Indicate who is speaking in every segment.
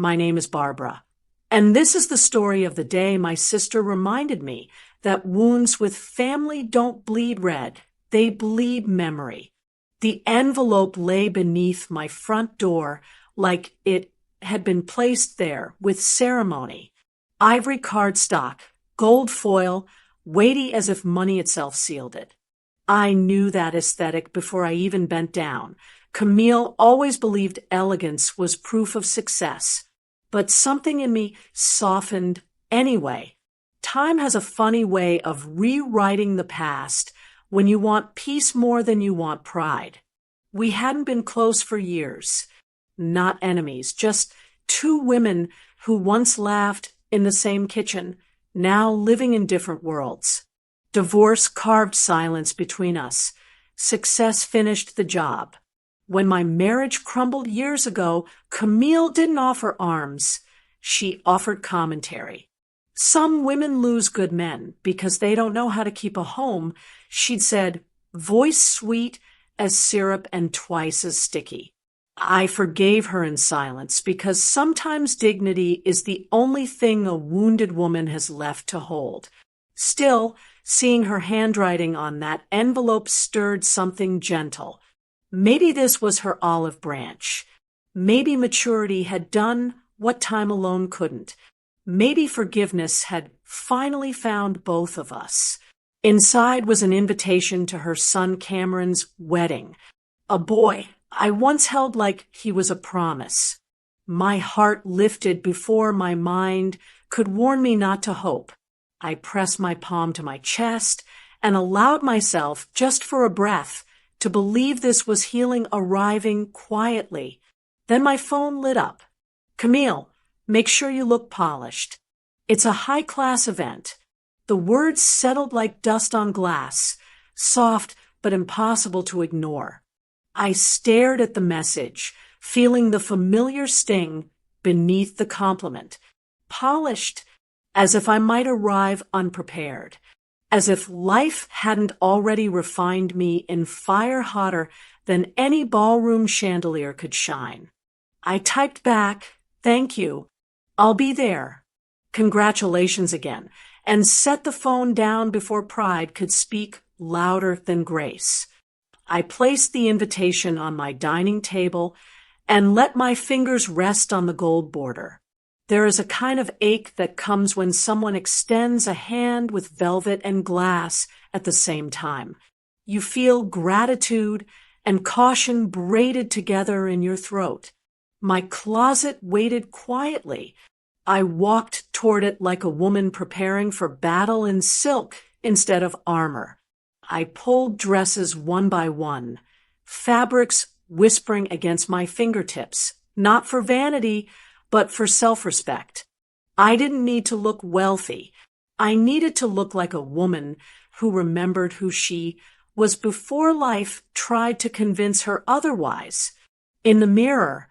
Speaker 1: My name is Barbara. And this is the story of the day my sister reminded me that wounds with family don't bleed red. They bleed memory. The envelope lay beneath my front door like it had been placed there with ceremony. Ivory cardstock, gold foil, weighty as if money itself sealed it. I knew that aesthetic before I even bent down. Camille always believed elegance was proof of success, but something in me softened anyway. Time has a funny way of rewriting the past when you want peace more than you want pride. We hadn't been close for years. Not enemies, just two women who once laughed in the same kitchen, now living in different worlds. Divorce carved silence between us. Success finished the job. When my marriage crumbled years ago, Camille didn't offer arms. She offered commentary. Some women lose good men because they don't know how to keep a home. She'd said, voice sweet as syrup and twice as sticky. I forgave her in silence because sometimes dignity is the only thing a wounded woman has left to hold. Still, seeing her handwriting on that envelope stirred something gentle. Maybe this was her olive branch. Maybe maturity had done what time alone couldn't. Maybe forgiveness had finally found both of us. Inside was an invitation to her son Cameron's wedding. A boy I once held like he was a promise. My heart lifted before my mind could warn me not to hope. I pressed my palm to my chest and allowed myself, just for a breath, to believe this was healing arriving quietly. Then my phone lit up. Camille, make sure you look polished. It's a high-class event. The words settled like dust on glass, soft but impossible to ignore. I stared at the message, feeling the familiar sting beneath the compliment. Polished, as if I might arrive unprepared. As if life hadn't already refined me in fire hotter than any ballroom chandelier could shine. I typed back, thank you. I'll be there. Congratulations again, and set the phone down before pride could speak louder than grace. I placed the invitation on my dining table and let my fingers rest on the gold border. There is a kind of ache that comes when someone extends a hand with velvet and glass at the same time. You feel gratitude and caution braided together in your throat. My closet waited quietly. I walked toward it like a woman preparing for battle in silk instead of armor. I pulled dresses one by one, fabrics whispering against my fingertips, not for vanity, but for self-respect. I didn't need to look wealthy. I needed to look like a woman who remembered who she was before life tried to convince her otherwise. In the mirror,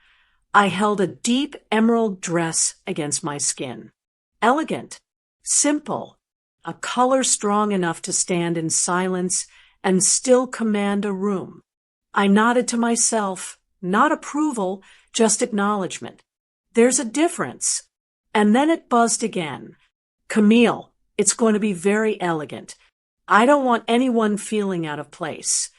Speaker 1: I held a deep emerald dress against my skin. Elegant, simple, a color strong enough to stand in silence and still command a room. I nodded to myself, not approval, just acknowledgement. There's a difference. And then it buzzed again. Camille, it's going to be very elegant. I don't want anyone feeling out of place.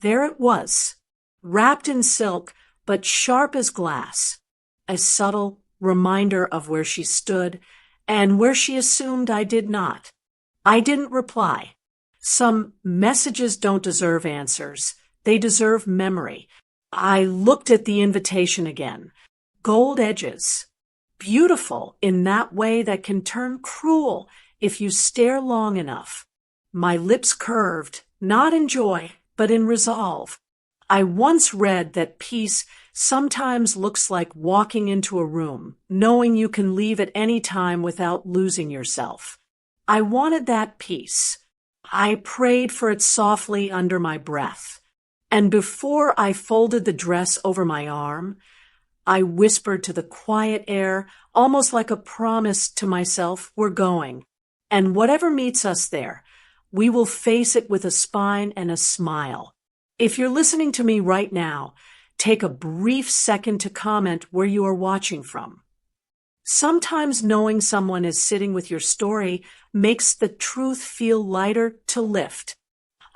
Speaker 1: There it was, wrapped in silk, but sharp as glass. A subtle reminder of where she stood and where she assumed I did not. I didn't reply. Some messages don't deserve answers. They deserve memory. I looked at the invitation again. Gold edges. Beautiful in that way that can turn cruel if you stare long enough. My lips curved, not in joy, but in resolve. I once read that peace sometimes looks like walking into a room, knowing you can leave at any time without losing yourself. I wanted that peace. I prayed for it softly under my breath. And before I folded the dress over my arm, I whispered to the quiet air, almost like a promise to myself, we're going. And whatever meets us there, we will face it with a spine and a smile. If you're listening to me right now, take a brief second to comment where you are watching from. Sometimes knowing someone is sitting with your story makes the truth feel lighter to lift.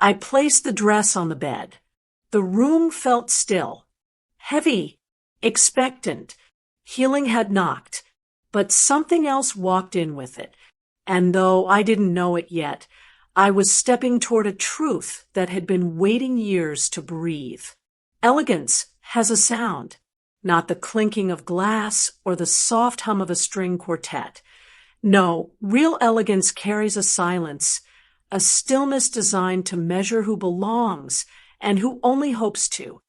Speaker 1: I placed the dress on the bed. The room felt still, heavy, expectant. Healing had knocked, but something else walked in with it. And though I didn't know it yet, I was stepping toward a truth that had been waiting years to breathe. Elegance has a sound, not the clinking of glass or the soft hum of a string quartet. No, real elegance carries a silence, a stillness designed to measure who belongs and who only hopes to.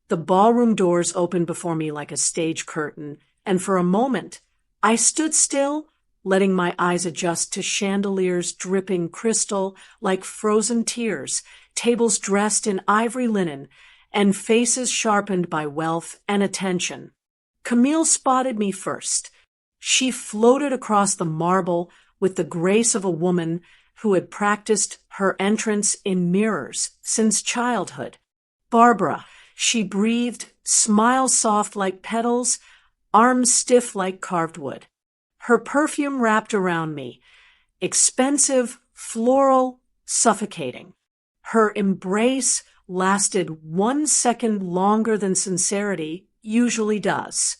Speaker 1: The ballroom doors opened before me like a stage curtain, and for a moment, I stood still, letting my eyes adjust to chandeliers dripping crystal like frozen tears, tables dressed in ivory linen, and faces sharpened by wealth and attention. Camille spotted me first. She floated across the marble with the grace of a woman who had practiced her entrance in mirrors since childhood. Barbara, she breathed, smile soft like petals, arms stiff like carved wood. Her perfume wrapped around me, expensive, floral, suffocating. Her embrace lasted 1 second longer than sincerity usually does.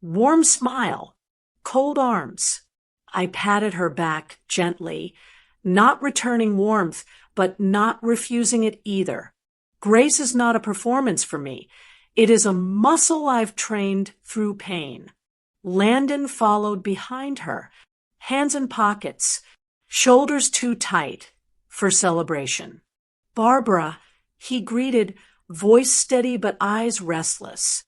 Speaker 1: Warm smile, cold arms. I patted her back gently, not returning warmth, but not refusing it either. Grace is not a performance for me. It is a muscle I've trained through pain. Landon followed behind her, hands in pockets, shoulders too tight for celebration. Barbara, he greeted, voice steady but eyes restless.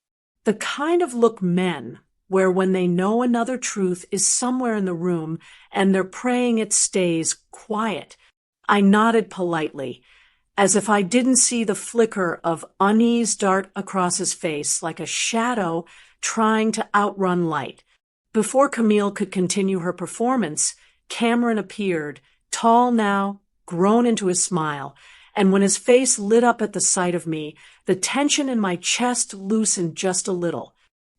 Speaker 1: The kind of look men where when they know another truth is somewhere in the room and they're praying it stays quiet. I nodded politely, as if I didn't see the flicker of unease dart across his face like a shadow trying to outrun light. Before Camille could continue her performance, Cameron appeared, tall now, grown into a smile, and when his face lit up at the sight of me, the tension in my chest loosened just a little.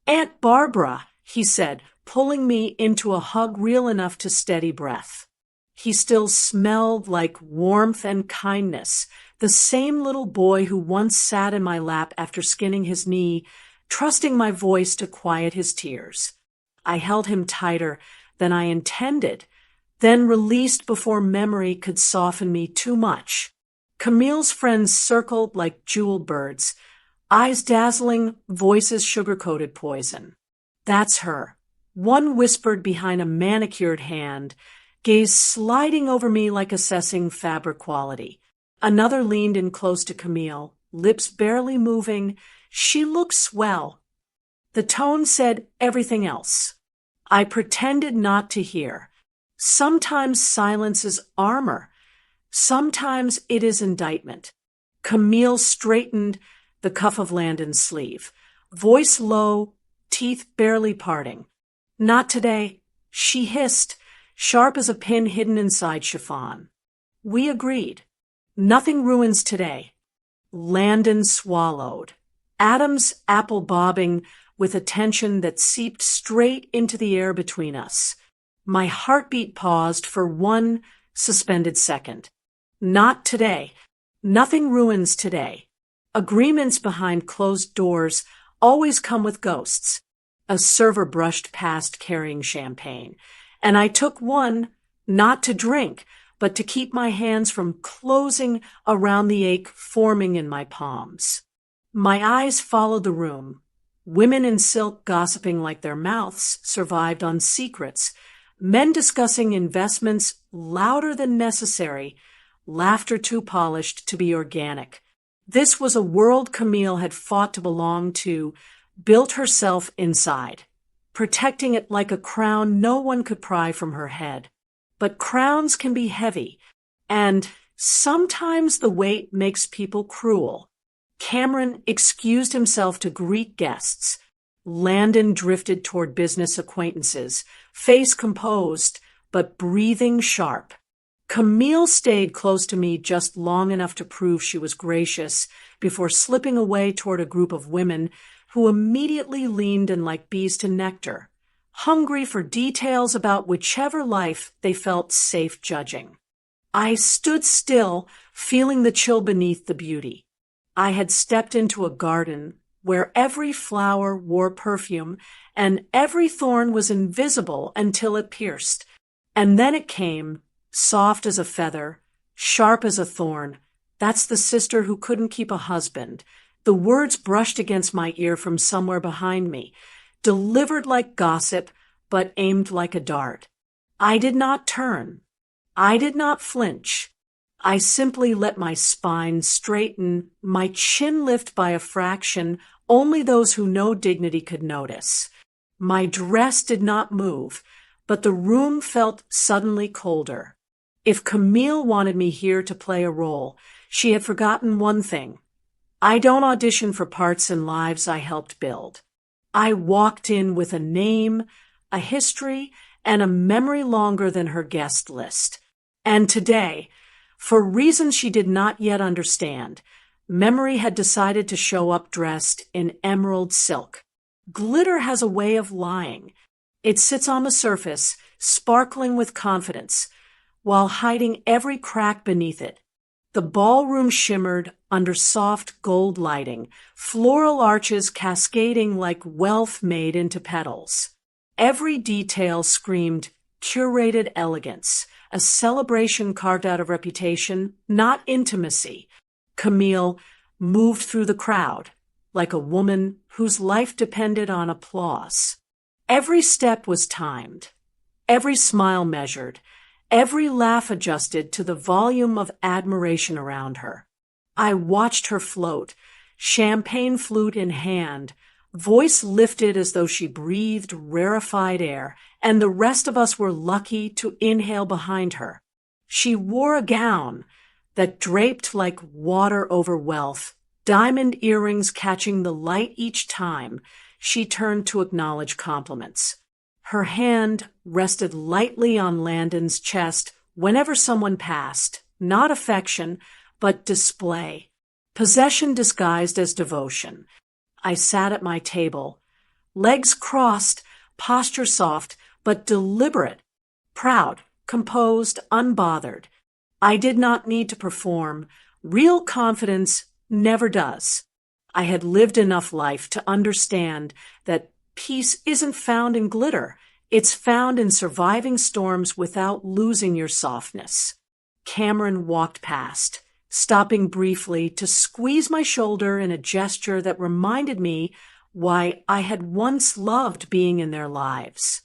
Speaker 1: "Aunt Barbara," he said, pulling me into a hug real enough to steady breath. He still smelled like warmth and kindness, the same little boy who once sat in my lap after skinning his knee, trusting my voice to quiet his tears. I held him tighter than I intended, then released before memory could soften me too much. Camille's friends circled like jeweled birds, eyes dazzling, voices sugar-coated poison. "That's her." One whispered behind a manicured hand, gaze sliding over me like assessing fabric quality. Another leaned in close to Camille, lips barely moving. "She looks swell." The tone said everything else. I pretended not to hear. Sometimes silence is armor. Sometimes it is indictment. Camille straightened the cuff of Landon's sleeve, voice low, teeth barely parting. "Not today," she hissed, sharp as a pin hidden inside chiffon. We agreed. "Nothing ruins today." Landon swallowed, atoms apple bobbing with a tension that seeped straight into the air between us. My heartbeat paused for one suspended second. Not today. Nothing ruins today. Agreements behind closed doors always come with ghosts. A server brushed past carrying champagne, and I took one, not to drink, but to keep my hands from closing around the ache forming in my palms. My eyes followed the room. Women in silk gossiping like their mouths survived on secrets, men discussing investments louder than necessary, laughter too polished to be organic. This was a world Camille had fought to belong to, built herself inside, protecting it like a crown no one could pry from her head. But crowns can be heavy, and sometimes the weight makes people cruel. Cameron excused himself to greet guests. Landon drifted toward business acquaintances, face composed, but breathing sharp. Camille stayed close to me just long enough to prove she was gracious before slipping away toward a group of women who immediately leaned in like bees to nectar, hungry for details about whichever life they felt safe judging. I stood still, feeling the chill beneath the beauty. I had stepped into a garden where every flower wore perfume and every thorn was invisible until it pierced. And then it came, soft as a feather, sharp as a thorn. That's the sister who couldn't keep a husband. The words brushed against my ear from somewhere behind me, delivered like gossip, but aimed like a dart. I did not turn. I did not flinch. I simply let my spine straighten, my chin lift by a fraction only those who know dignity could notice. My dress did not move, but the room felt suddenly colder. If Camille wanted me here to play a role, she had forgotten one thing. I don't audition for parts in lives I helped build. I walked in with a name, a history, and a memory longer than her guest list. And today, for reasons she did not yet understand, Memory had decided to show up dressed in emerald silk. Glitter has a way of lying. It sits on the surface, sparkling with confidence, while hiding every crack beneath it. The ballroom shimmered under soft gold lighting, floral arches cascading like wealth made into petals. Every detail screamed curated elegance, a celebration carved out of reputation, not intimacy. Camille moved through the crowd like a woman whose life depended on applause. Every step was timed, every smile measured, every laugh adjusted to the volume of admiration around her. I watched her float, champagne flute in hand, voice lifted as though she breathed rarefied air, and the rest of us were lucky to inhale behind her. She wore a gown that draped like water over wealth, diamond earrings catching the light each time she turned to acknowledge compliments. Her hand rested lightly on Landon's chest whenever someone passed, not affection, but display, possession disguised as devotion. I sat at my table, legs crossed, posture soft, but deliberate, proud, composed, unbothered. I did not need to perform. Real confidence never does. I had lived enough life to understand that peace isn't found in glitter. It's found in surviving storms without losing your softness. Cameron walked past, stopping briefly to squeeze my shoulder in a gesture that reminded me why I had once loved being in their lives.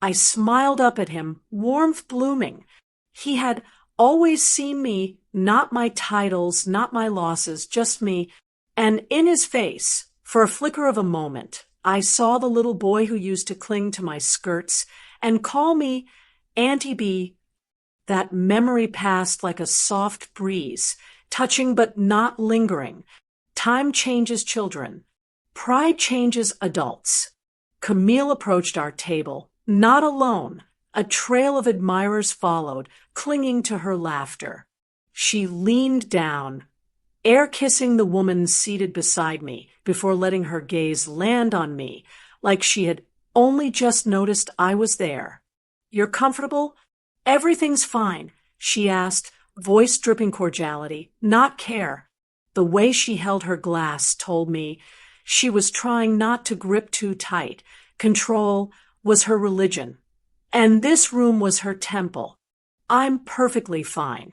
Speaker 1: I smiled up at him, warmth blooming. He had always seen me, not my titles, not my losses, just me. And in his face, for a flicker of a moment, I saw the little boy who used to cling to my skirts and call me Auntie B. That memory passed like a soft breeze, touching but not lingering. Time changes children. Pride changes adults. Camille approached our table, not alone. A trail of admirers followed, clinging to her laughter. She leaned down, air-kissing the woman seated beside me before letting her gaze land on me, like she had only just noticed I was there. "You're comfortable? Everything's fine," she asked, voice dripping cordiality, not care. The way she held her glass told me she was trying not to grip too tight. Control was her religion. And this room was her temple. "I'm perfectly fine,"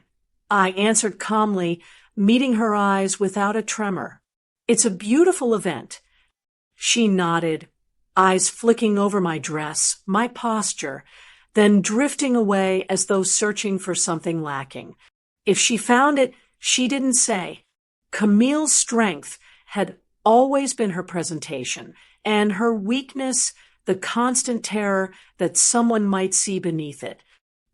Speaker 1: I answered calmly, meeting her eyes without a tremor. "It's a beautiful event." She nodded, eyes flicking over my dress, my posture, then drifting away as though searching for something lacking. If she found it, she didn't say. Camille's strength had always been her presentation, and her weakness the constant terror that someone might see beneath it.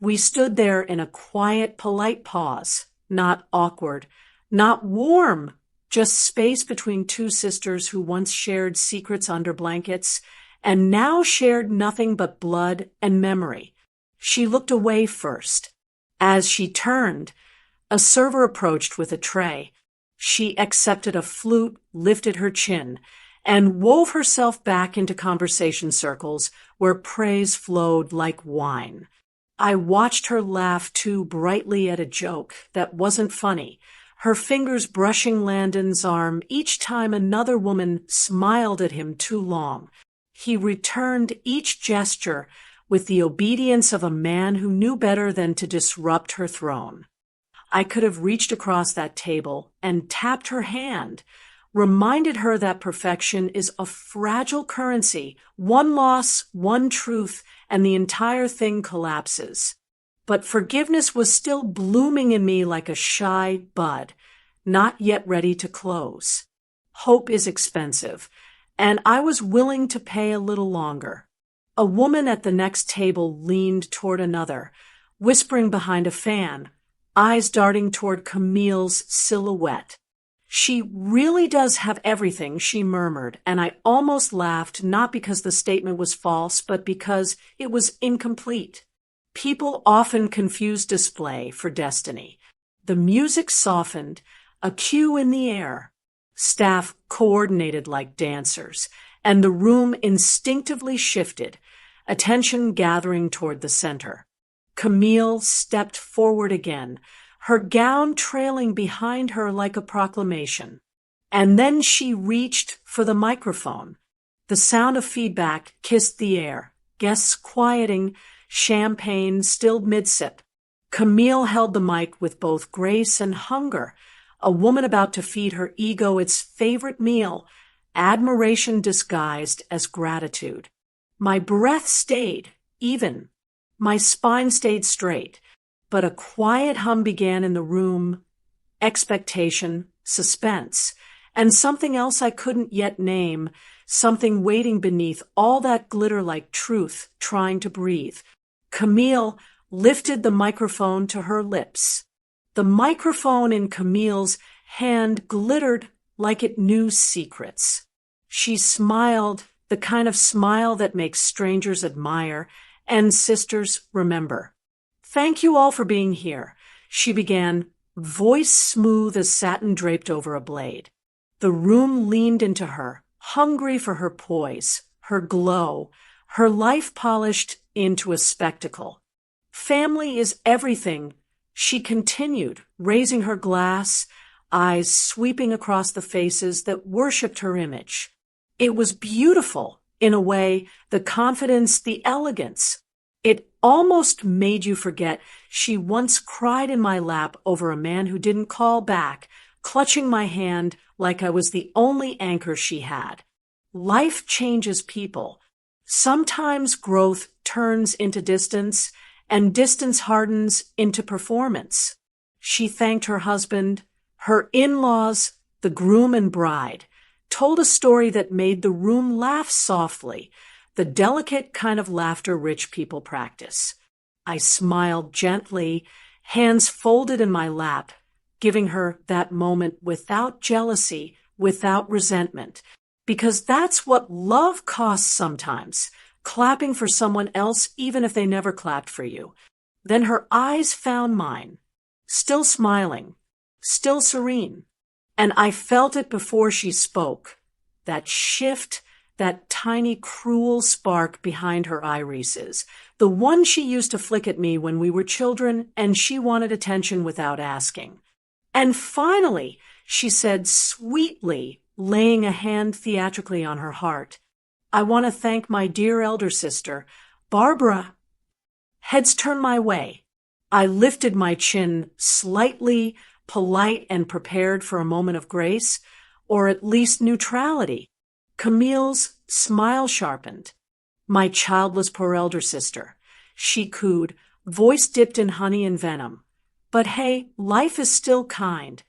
Speaker 1: We stood there in a quiet, polite pause, not awkward, not warm, just space between two sisters who once shared secrets under blankets and now shared nothing but blood and memory. She looked away first. As she turned, a server approached with a tray. She accepted a flute, lifted her chin, and wove herself back into conversation circles where praise flowed like wine. I watched her laugh too brightly at a joke that wasn't funny, her fingers brushing Landon's arm each time another woman smiled at him too long. He returned each gesture with the obedience of a man who knew better than to disrupt her throne. I could have reached across that table and tapped her hand, reminded her that perfection is a fragile currency. One loss, one truth, and the entire thing collapses. But forgiveness was still blooming in me like a shy bud, not yet ready to close. Hope is expensive, and I was willing to pay a little longer. A woman at the next table leaned toward another, whispering behind a fan, eyes darting toward Camille's silhouette. "She really does have everything," she murmured, and I almost laughed, not because the statement was false, but because it was incomplete. People often confuse display for destiny. The music softened, a cue in the air. Staff coordinated like dancers, and the room instinctively shifted, attention gathering toward the center. Camille stepped forward again, her gown trailing behind her like a proclamation. And then she reached for the microphone. The sound of feedback kissed the air, guests quieting, champagne still mid-sip. Camille held the mic with both grace and hunger, a woman about to feed her ego its favorite meal, admiration disguised as gratitude. My breath stayed, even. My spine stayed straight, but a quiet hum began in the room, expectation, suspense, and something else I couldn't yet name, something waiting beneath all that glitter like truth trying to breathe. Camille lifted the microphone to her lips. The microphone in Camille's hand glittered like it knew secrets. She smiled, the kind of smile that makes strangers admire and sisters remember. "Thank you all for being here," she began, voice smooth as satin draped over a blade. The room leaned into her, hungry for her poise, her glow, her life polished into a spectacle. "Family is everything," she continued, raising her glass, eyes sweeping across the faces that worshipped her image. It was beautiful, in a way, the confidence, the elegance. It almost made you forget she once cried in my lap over a man who didn't call back, clutching my hand like I was the only anchor she had. Life changes people. Sometimes growth turns into distance, and distance hardens into performance. She thanked her husband, her in-laws, the groom and bride, told a story that made the room laugh softly, the delicate kind of laughter rich people practice. I smiled gently, hands folded in my lap, giving her that moment without jealousy, without resentment, because that's what love costs sometimes, clapping for someone else even if they never clapped for you. Then her eyes found mine, still smiling, still serene, and I felt it before she spoke, that shift, that tiny cruel spark behind her irises, the one she used to flick at me when we were children and she wanted attention without asking. And finally, she said sweetly, laying a hand theatrically on her heart, "I want to thank my dear elder sister, Barbara." Heads turned my way. I lifted my chin slightly, polite and prepared for a moment of grace, or at least neutrality. Camille's smile sharpened. "My childless poor elder sister," she cooed, voice dipped in honey and venom. "But hey, life is still kind."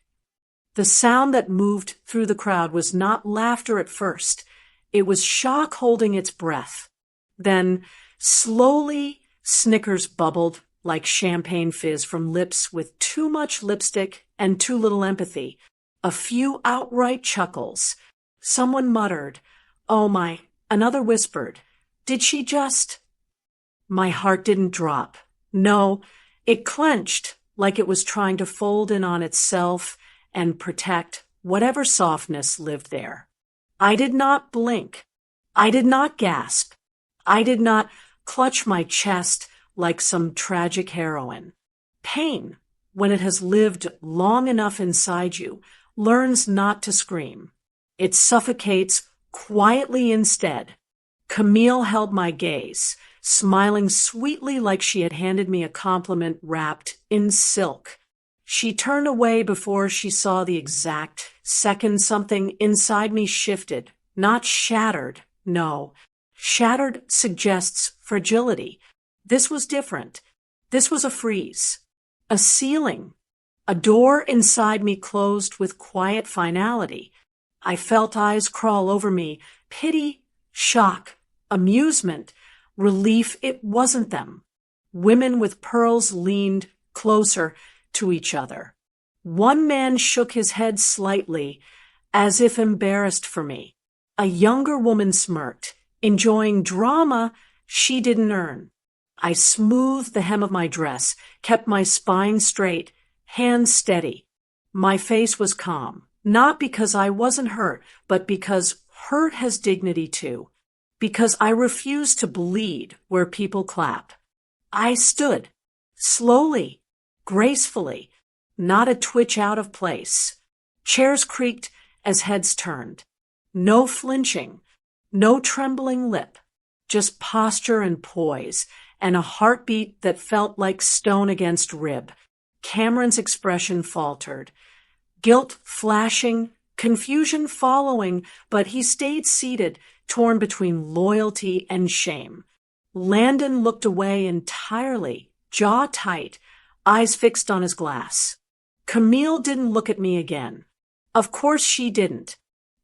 Speaker 1: The sound that moved through the crowd was not laughter at first. It was shock holding its breath. Then, slowly, snickers bubbled like champagne fizz from lips with too much lipstick and too little empathy. A few outright chuckles. Someone muttered, "Oh my," another whispered, "Did she just—" My heart didn't drop. No, it clenched like it was trying to fold in on itself and protect whatever softness lived there. I did not blink. I did not gasp. I did not clutch my chest like some tragic heroine. Pain, when it has lived long enough inside you, learns not to scream. It suffocates quietly instead. Camille held my gaze, smiling sweetly like she had handed me a compliment wrapped in silk. She turned away before she saw the exact second something inside me shifted, not shattered, no. Shattered suggests fragility. This was different. This was a freeze. A ceiling. A door inside me closed with quiet finality. I felt eyes crawl over me. Pity, shock, amusement, relief. It wasn't them. Women with pearls leaned closer to each other. One man shook his head slightly, as if embarrassed for me. A younger woman smirked, enjoying drama she didn't earn. I smoothed the hem of my dress, kept my spine straight, hands steady. My face was calm, not because I wasn't hurt, but because hurt has dignity too. Because I refused to bleed where people clap. I stood, slowly, gracefully, not a twitch out of place. Chairs creaked as heads turned. No flinching, no trembling lip, just posture and poise, and a heartbeat that felt like stone against rib. Cameron's expression faltered. Guilt flashing, confusion following, but he stayed seated, torn between loyalty and shame. Landon looked away entirely, jaw tight, eyes fixed on his glass. Camille didn't look at me again. Of course she didn't.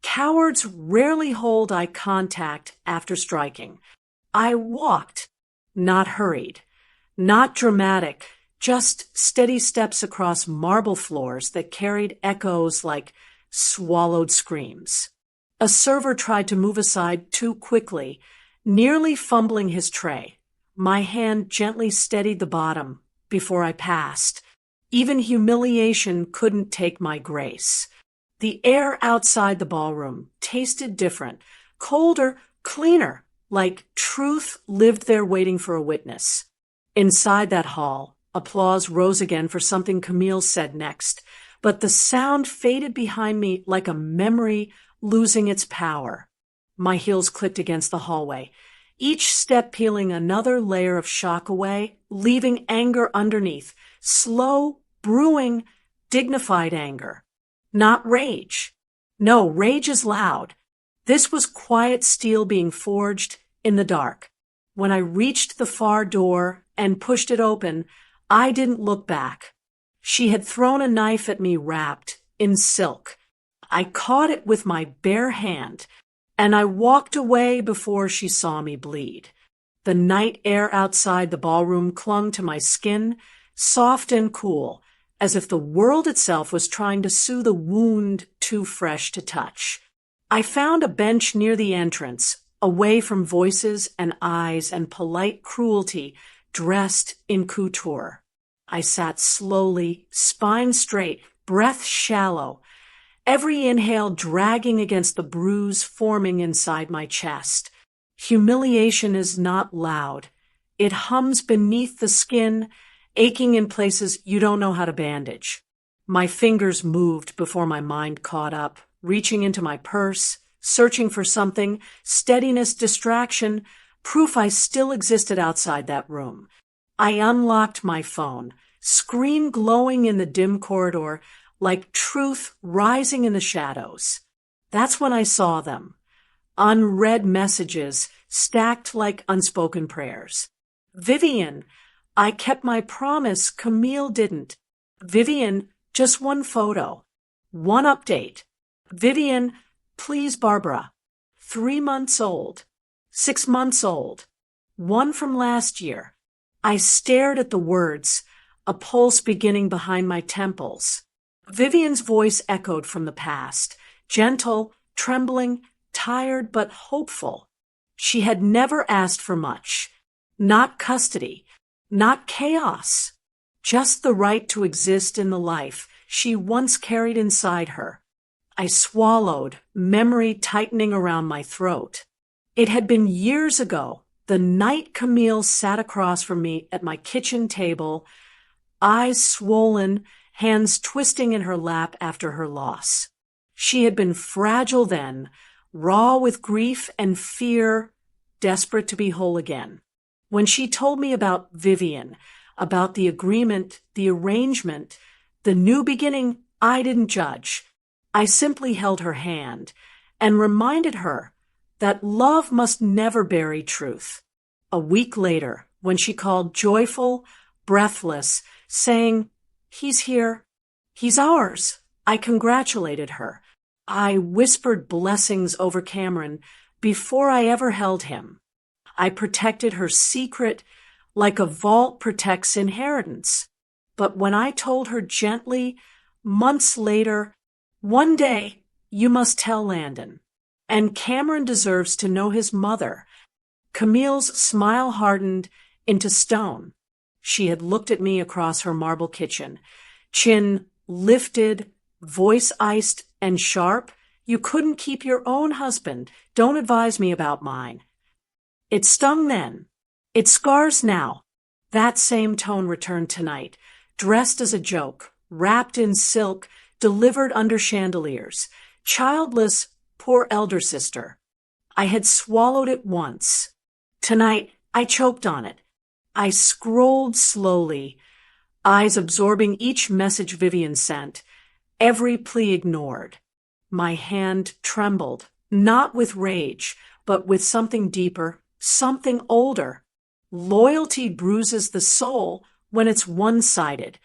Speaker 1: Cowards rarely hold eye contact after striking. I walked, not hurried, not dramatic, just steady steps across marble floors that carried echoes like swallowed screams. A server tried to move aside too quickly, nearly fumbling his tray. My hand gently steadied the bottom before I passed. Even humiliation couldn't take my grace. The air outside the ballroom tasted different, colder, cleaner, like truth lived there waiting for a witness. Inside that hall, applause rose again for something Camille said next, but the sound faded behind me like a memory losing its power. My heels clicked against the hallway, each step peeling another layer of shock away, leaving anger underneath, slow, brewing, dignified anger. Not rage. No, rage is loud. This was quiet steel being forged in the dark. When I reached the far door and pushed it open, I didn't look back. She had thrown a knife at me wrapped in silk. I caught it with my bare hand, and I walked away before she saw me bleed. The night air outside the ballroom clung to my skin, soft and cool, as if the world itself was trying to soothe a wound too fresh to touch. I found a bench near the entrance, away from voices and eyes and polite cruelty, dressed in couture. I sat slowly, spine straight, breath shallow, every inhale dragging against the bruise forming inside my chest. Humiliation is not loud. It hums beneath the skin, aching in places you don't know how to bandage. My fingers moved before my mind caught up, reaching into my purse, searching for something, steadiness, distraction, proof I still existed outside that room. I unlocked my phone, screen glowing in the dim corridor, like truth rising in the shadows. That's when I saw them. Unread messages, stacked like unspoken prayers. Vivian, I kept my promise, Camille didn't. Vivian, just one photo. One update. Vivian, please Barbara. 3 months old. 6 months old. One from last year. I stared at the words, a pulse beginning behind my temples. Vivian's voice echoed from the past, gentle, trembling, tired but hopeful. She had never asked for much. Not custody. Not chaos. Just the right to exist in the life she once carried inside her. I swallowed, memory tightening around my throat. It had been years ago, The night Camille sat across from me at my kitchen table, eyes swollen, hands twisting in her lap after her loss. She had been fragile then, raw with grief and fear, desperate to be whole again. When she told me about Vivian, about the agreement, the arrangement, the new beginning, I didn't judge. I simply held her hand and reminded her that love must never bury truth. A week later, when she called joyful, breathless, saying, "He's here. He's ours," I congratulated her. I whispered blessings over Cameron before I ever held him. I protected her secret like a vault protects inheritance. But when I told her gently, months later, "One day you must tell Landon, and Cameron deserves to know his mother," Camille's smile hardened into stone. She had looked at me across her marble kitchen, chin lifted, voice iced and sharp. "You couldn't keep your own husband. Don't advise me about mine." It stung then. It scars now. That same tone returned tonight, dressed as a joke, wrapped in silk, delivered under chandeliers. Childless, poor elder sister. I had swallowed it once. Tonight, I choked on it. I scrolled slowly, eyes absorbing each message Vivian sent, every plea ignored. My hand trembled, not with rage, but with something deeper, something older. Loyalty bruises the soul when it's one-sided,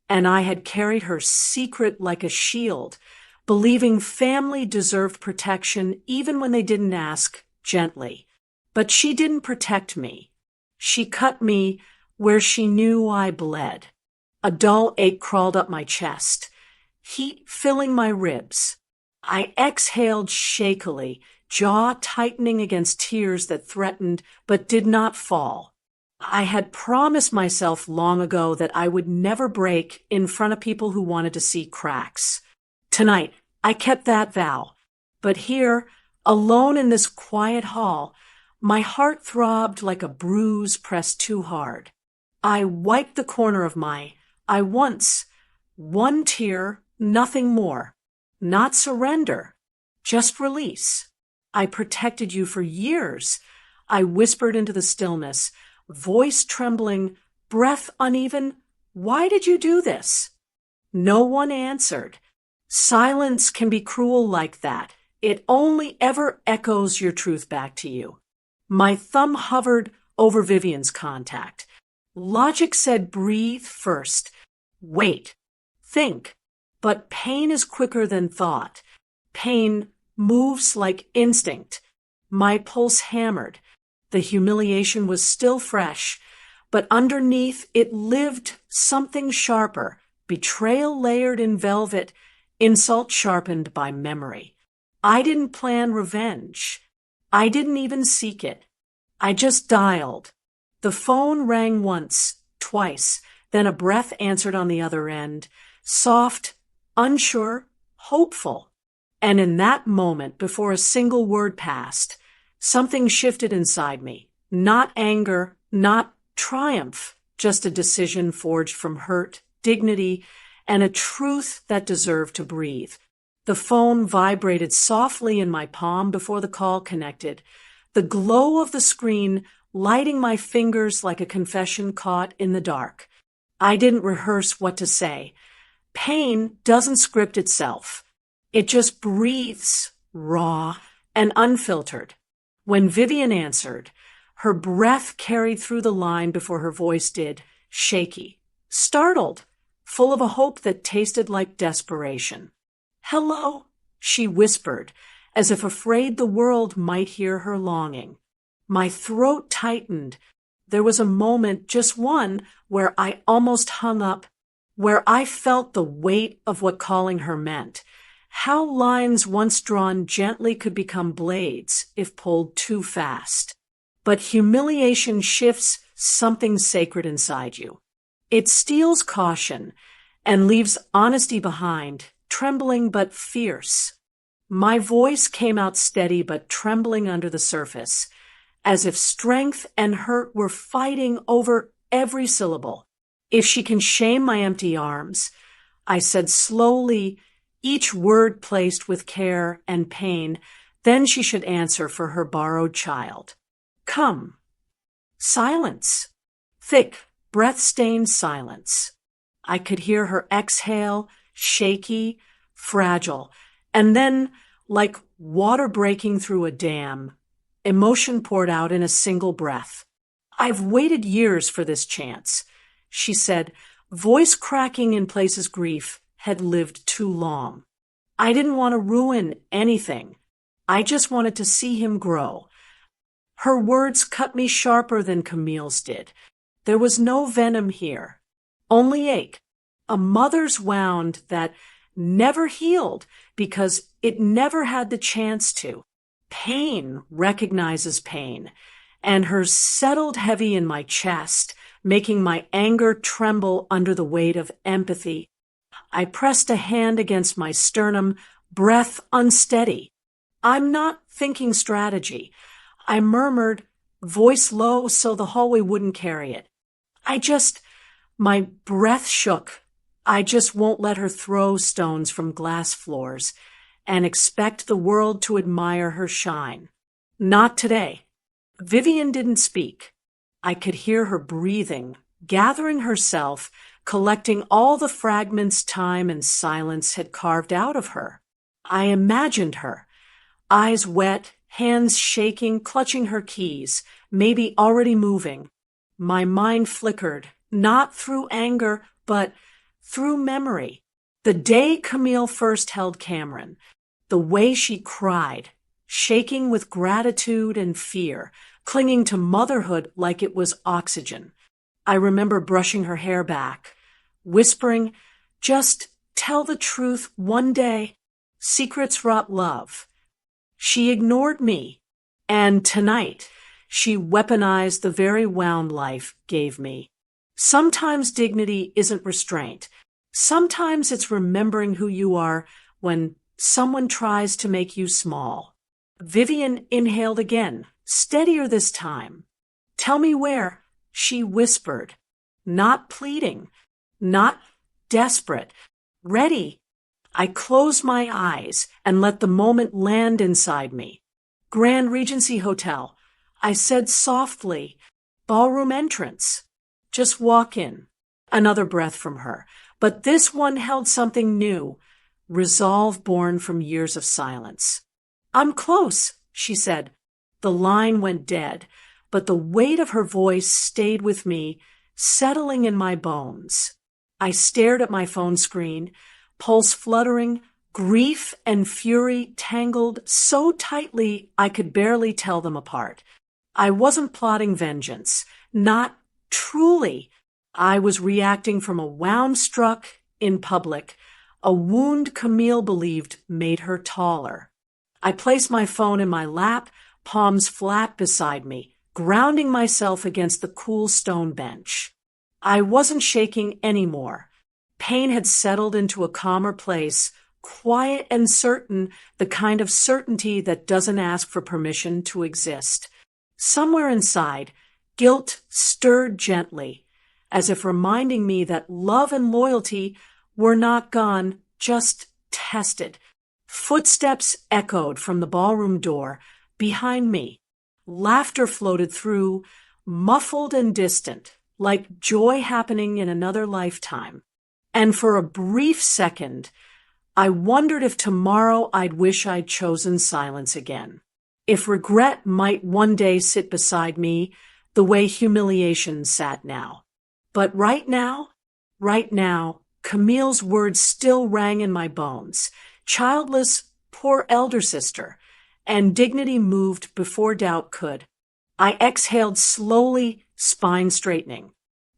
Speaker 1: and I had carried her secret like a shield, believing family deserved protection even when they didn't ask, gently. But she didn't protect me. She cut me where she knew I bled. A dull ache crawled up my chest, heat filling my ribs. I exhaled shakily, jaw tightening against tears that threatened but did not fall. I had promised myself long ago that I would never break in front of people who wanted to see cracks. Tonight, I kept that vow. But here, alone in this quiet hall, my heart throbbed like a bruise pressed too hard. I wiped the corner of my eye once. One tear, nothing more. Not surrender, just release. I protected you for years. I whispered into the stillness, voice trembling, breath uneven. "Why did you do this?" No one answered. Silence can be cruel like that. It only ever echoes your truth back to you. My thumb hovered over Vivian's contact. Logic said breathe first. Wait. Think. But pain is quicker than thought. Pain moves like instinct. My pulse hammered. The humiliation was still fresh, but underneath it lived something sharper, betrayal layered in velvet, insult sharpened by memory. I didn't plan revenge. I didn't even seek it. I just dialed. The phone rang once, twice, then a breath answered on the other end, soft, unsure, hopeful. And in that moment, before a single word passed, something shifted inside me. Not anger, not triumph, just a decision forged from hurt, dignity, and a truth that deserved to breathe. The phone vibrated softly in my palm before the call connected, the glow of the screen lighting my fingers like a confession caught in the dark. I didn't rehearse what to say. Pain doesn't script itself. It just breathes, raw and unfiltered. When Vivian answered, her breath carried through the line before her voice did, shaky, startled, full of a hope that tasted like desperation. "Hello," she whispered, as if afraid the world might hear her longing. My throat tightened. There was a moment, just one, where I almost hung up, where I felt the weight of what calling her meant. How lines once drawn gently could become blades if pulled too fast. But humiliation shifts something sacred inside you. It steals caution and leaves honesty behind, trembling but fierce. My voice came out steady but trembling under the surface, as if strength and hurt were fighting over every syllable. If she can shame my empty arms, I said slowly, each word placed with care and pain, then she should answer for her borrowed child. Come. Silence. Thick, breath-stained silence. I could hear her exhale, shaky, fragile, and then, like water breaking through a dam, emotion poured out in a single breath. I've waited years for this chance, she said, voice cracking in places grief had lived too long. I didn't want to ruin anything. I just wanted to see him grow. Her words cut me sharper than Camille's did. There was no venom here, only ache, a mother's wound that never healed because it never had the chance to. Pain recognizes pain, and hers settled heavy in my chest, making my anger tremble under the weight of empathy. I pressed a hand against my sternum, breath unsteady. I'm not thinking strategy. I murmured, voice low so the hallway wouldn't carry it. My breath shook. I just won't let her throw stones from glass floors and expect the world to admire her shine. Not today. Vivian didn't speak. I could hear her breathing, gathering herself, collecting all the fragments time and silence had carved out of her. I imagined her, eyes wet, hands shaking, clutching her keys, maybe already moving. My mind flickered, not through anger, but through memory. The day Camille first held Cameron, the way she cried, shaking with gratitude and fear, clinging to motherhood like it was oxygen. I remember brushing her hair back, whispering, just tell the truth one day. Secrets rot love. She ignored me, and tonight she weaponized the very wound life gave me. Sometimes dignity isn't restraint. Sometimes it's remembering who you are when someone tries to make you small. Vivian inhaled again, steadier this time. Tell me where, she whispered, not pleading, not desperate, ready. I closed my eyes and let the moment land inside me. Grand Regency Hotel, I said softly, ballroom entrance. Just walk in. Another breath from her, but this one held something new, resolve born from years of silence. I'm close, she said. The line went dead, but the weight of her voice stayed with me, settling in my bones. I stared at my phone screen, pulse fluttering, grief and fury tangled so tightly I could barely tell them apart. I wasn't plotting vengeance, not truly. I was reacting from a wound struck in public, a wound Camille believed made her taller. I placed my phone in my lap, palms flat beside me, grounding myself against the cool stone bench. I wasn't shaking anymore. Pain had settled into a calmer place, quiet and certain, the kind of certainty that doesn't ask for permission to exist. Somewhere inside, guilt stirred gently, as if reminding me that love and loyalty were not gone, just tested. Footsteps echoed from the ballroom door behind me. Laughter floated through, muffled and distant, like joy happening in another lifetime. And for a brief second, I wondered if tomorrow I'd wish I'd chosen silence again. If regret might one day sit beside me the way humiliation sat now. But right now, Camille's words still rang in my bones. Childless, poor elder sister, and dignity moved before doubt could. I exhaled slowly, spine straightening.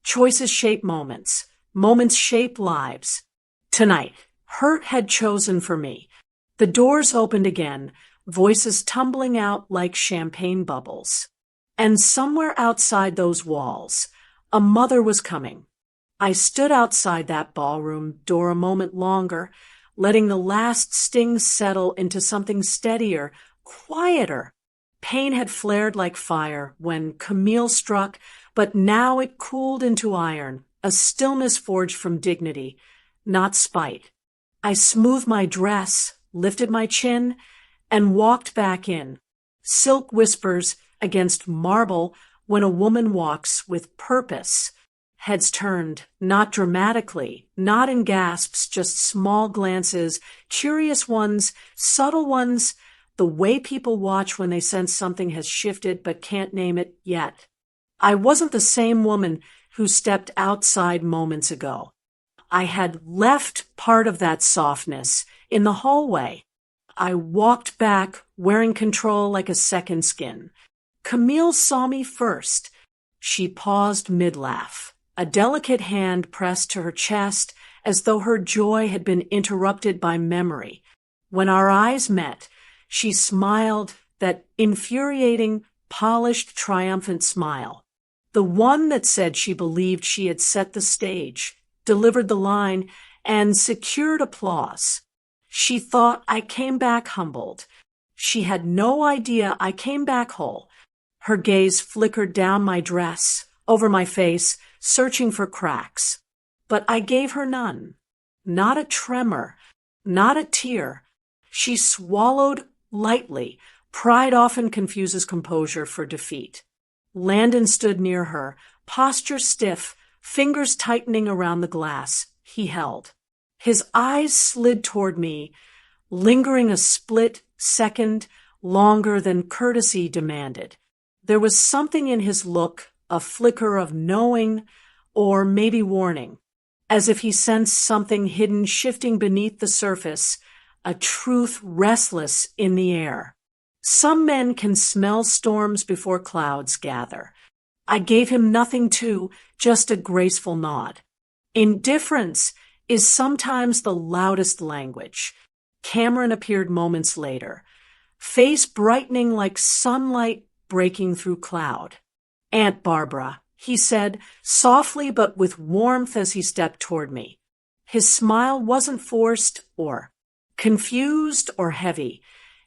Speaker 1: Choices shape moments. Moments shape lives. Tonight, hurt had chosen for me. The doors opened again, voices tumbling out like champagne bubbles. And somewhere outside those walls, a mother was coming. I stood outside that ballroom door a moment longer, letting the last sting settle into something steadier, quieter. Pain had flared like fire when Camille struck, but now it cooled into iron, a stillness forged from dignity, not spite. I smoothed my dress, lifted my chin, and walked back in. Silk whispers against marble when a woman walks with purpose. Heads turned, not dramatically, not in gasps, just small glances, curious ones, subtle ones, the way people watch when they sense something has shifted but can't name it yet. I wasn't the same woman who stepped outside moments ago. I had left part of that softness in the hallway. I walked back, wearing control like a second skin. Camille saw me first. She paused mid-laugh. A delicate hand pressed to her chest as though her joy had been interrupted by memory. When our eyes met, she smiled, that infuriating, polished, triumphant smile. The one that said she believed she had set the stage, delivered the line, and secured applause. She thought I came back humbled. She had no idea I came back whole. Her gaze flickered down my dress, over my face, searching for cracks. But I gave her none. Not a tremor, not a tear. She swallowed lightly. Pride often confuses composure for defeat. Landon stood near her, posture stiff, fingers tightening around the glass. He held. His eyes slid toward me, lingering a split second longer than courtesy demanded. There was something in his look, a flicker of knowing or maybe warning, as if he sensed something hidden shifting beneath the surface, a truth restless in the air. Some men can smell storms before clouds gather. I gave him nothing too, just a graceful nod. Indifference is sometimes the loudest language. Cameron appeared moments later, face brightening like sunlight breaking through cloud. "Aunt Barbara," he said, softly but with warmth as he stepped toward me. His smile wasn't forced or confused or heavy.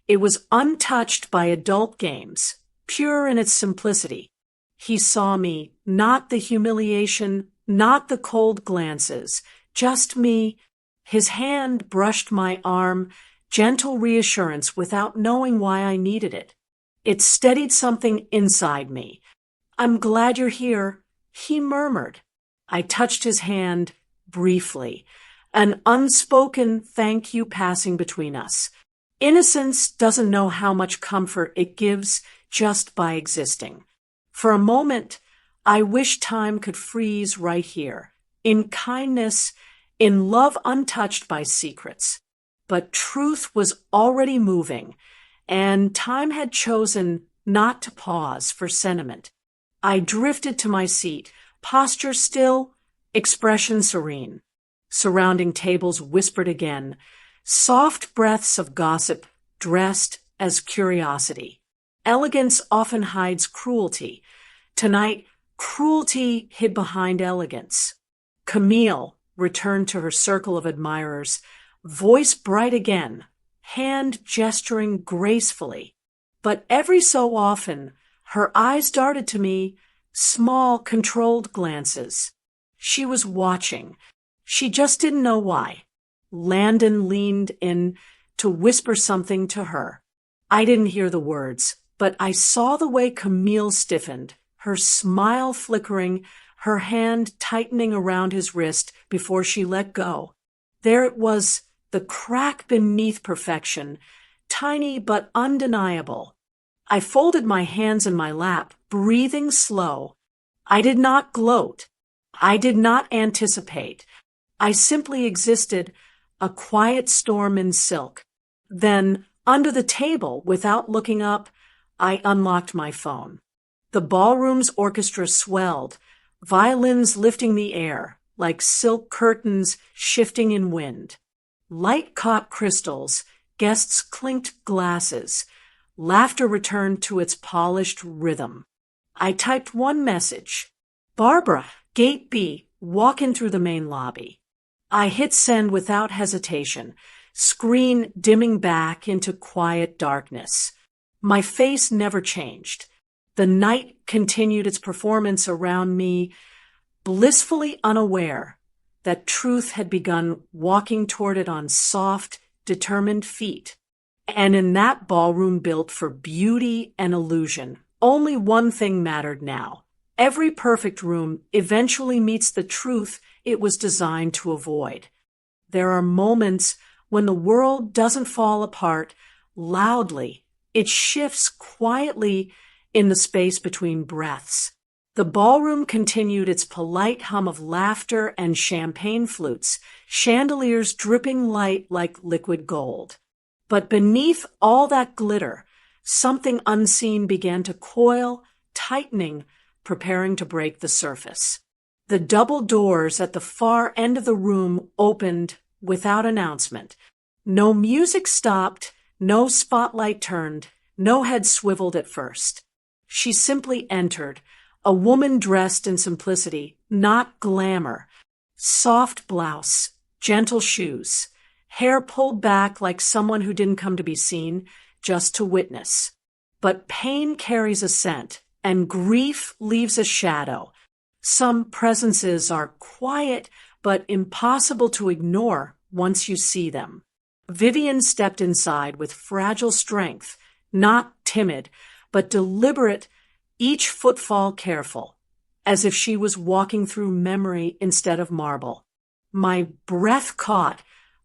Speaker 1: It was untouched by adult games, pure in its simplicity. He saw me, not the humiliation, not the cold glances, just me. His hand brushed my arm, gentle reassurance without knowing why I needed it. It steadied something inside me. "I'm glad you're here," he murmured. I touched his hand briefly, an unspoken thank you passing between us. Innocence doesn't know how much comfort it gives just by existing. For a moment, I wish time could freeze right here, in kindness, in love untouched by secrets. But truth was already moving, and time had chosen not to pause for sentiment. I drifted to my seat, posture still, expression serene. Surrounding tables whispered again, soft breaths of gossip dressed as curiosity. Elegance often hides cruelty. Tonight, cruelty hid behind elegance. Camille returned to her circle of admirers, voice bright again, hand gesturing gracefully. But every so often, her eyes darted to me, small, controlled glances. She was watching. She just didn't know why. Landon leaned in to whisper something to her. I didn't hear the words, but I saw the way Camille stiffened, her smile flickering, her hand tightening around his wrist before she let go. There it was, the crack beneath perfection, tiny but undeniable. I folded my hands in my lap, breathing slow. I did not gloat. I did not anticipate. I simply existed, a quiet storm in silk. Then, under the table, without looking up, I unlocked my phone. The ballroom's orchestra swelled, violins lifting the air, like silk curtains shifting in wind. Light caught crystals, guests clinked glasses. Laughter returned to its polished rhythm. I typed one message. "Barbara, Gate B, walk in through the main lobby." I hit send without hesitation, screen dimming back into quiet darkness. My face never changed. The night continued its performance around me, blissfully unaware that truth had begun walking toward it on soft, determined feet. And in that ballroom built for beauty and illusion, only one thing mattered now. Every perfect room eventually meets the truth it was designed to avoid. There are moments when the world doesn't fall apart loudly. It shifts quietly in the space between breaths. The ballroom continued its polite hum of laughter and champagne flutes, chandeliers dripping light like liquid gold. But beneath all that glitter, something unseen began to coil, tightening, preparing to break the surface. The double doors at the far end of the room opened without announcement. No music stopped, no spotlight turned, no head swiveled at first. She simply entered, a woman dressed in simplicity, not glamour. Soft blouse, gentle shoes, hair pulled back like someone who didn't come to be seen, just to witness. But pain carries a scent, and grief leaves a shadow. Some presences are quiet, but impossible to ignore once you see them. Vivian stepped inside with fragile strength, not timid, but deliberate, each footfall careful, as if she was walking through memory instead of marble. My breath caught,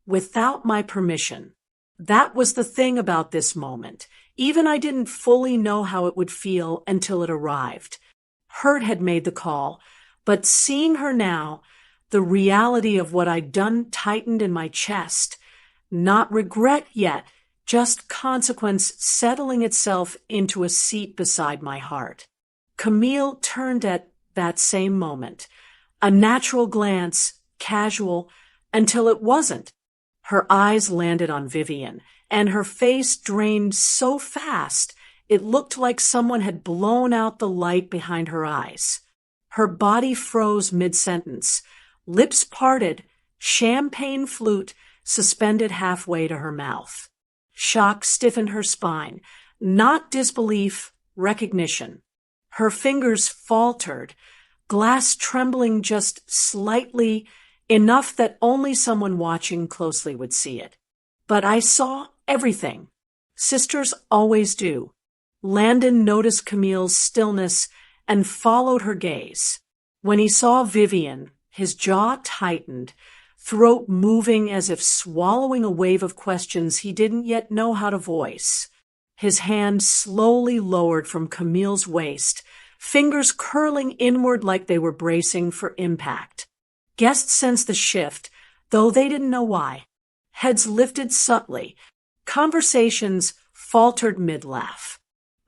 Speaker 1: without my permission. That was the thing about this moment. Even I didn't fully know how it would feel until it arrived. Hurt had made the call, but seeing her now, the reality of what I'd done tightened in my chest. Not regret yet, just consequence settling itself into a seat beside my heart. Camille turned at that same moment. A natural glance, casual, until it wasn't. Her eyes landed on Vivian, and her face drained so fast it looked like someone had blown out the light behind her eyes. Her body froze mid-sentence, lips parted, champagne flute suspended halfway to her mouth. Shock stiffened her spine, not disbelief, recognition. Her fingers faltered, glass trembling just slightly, enough that only someone watching closely would see it. But I saw everything. Sisters always do. Landon noticed Camille's stillness and followed her gaze. When he saw Vivian, his jaw tightened, throat moving as if swallowing a wave of questions he didn't yet know how to voice. His hand slowly lowered from Camille's waist, fingers curling inward like they were bracing for impact. Guests sensed the shift, though they didn't know why. Heads lifted subtly. Conversations faltered mid-laugh.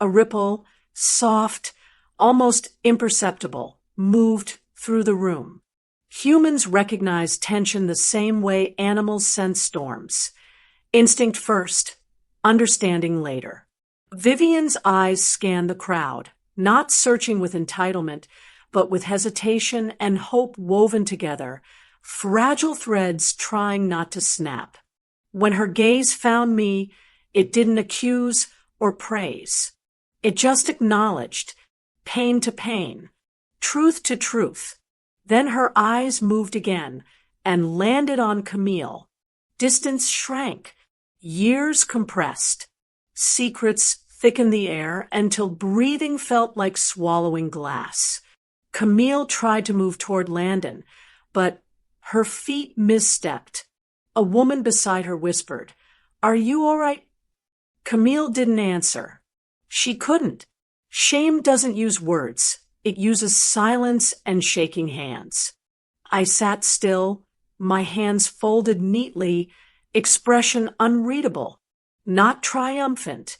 Speaker 1: A ripple, soft, almost imperceptible, moved through the room. Humans recognize tension the same way animals sense storms. Instinct first, understanding later. Vivian's eyes scanned the crowd, not searching with entitlement, but with hesitation and hope woven together, fragile threads trying not to snap. When her gaze found me, it didn't accuse or praise. It just acknowledged, pain to pain, truth to truth. Then her eyes moved again and landed on Camille. Distance shrank, years compressed, secrets thickened the air until breathing felt like swallowing glass. Camille tried to move toward Landon, but her feet misstepped. A woman beside her whispered, "Are you all right?" Camille didn't answer. She couldn't. Shame doesn't use words. It uses silence and shaking hands. I sat still, my hands folded neatly, expression unreadable, not triumphant,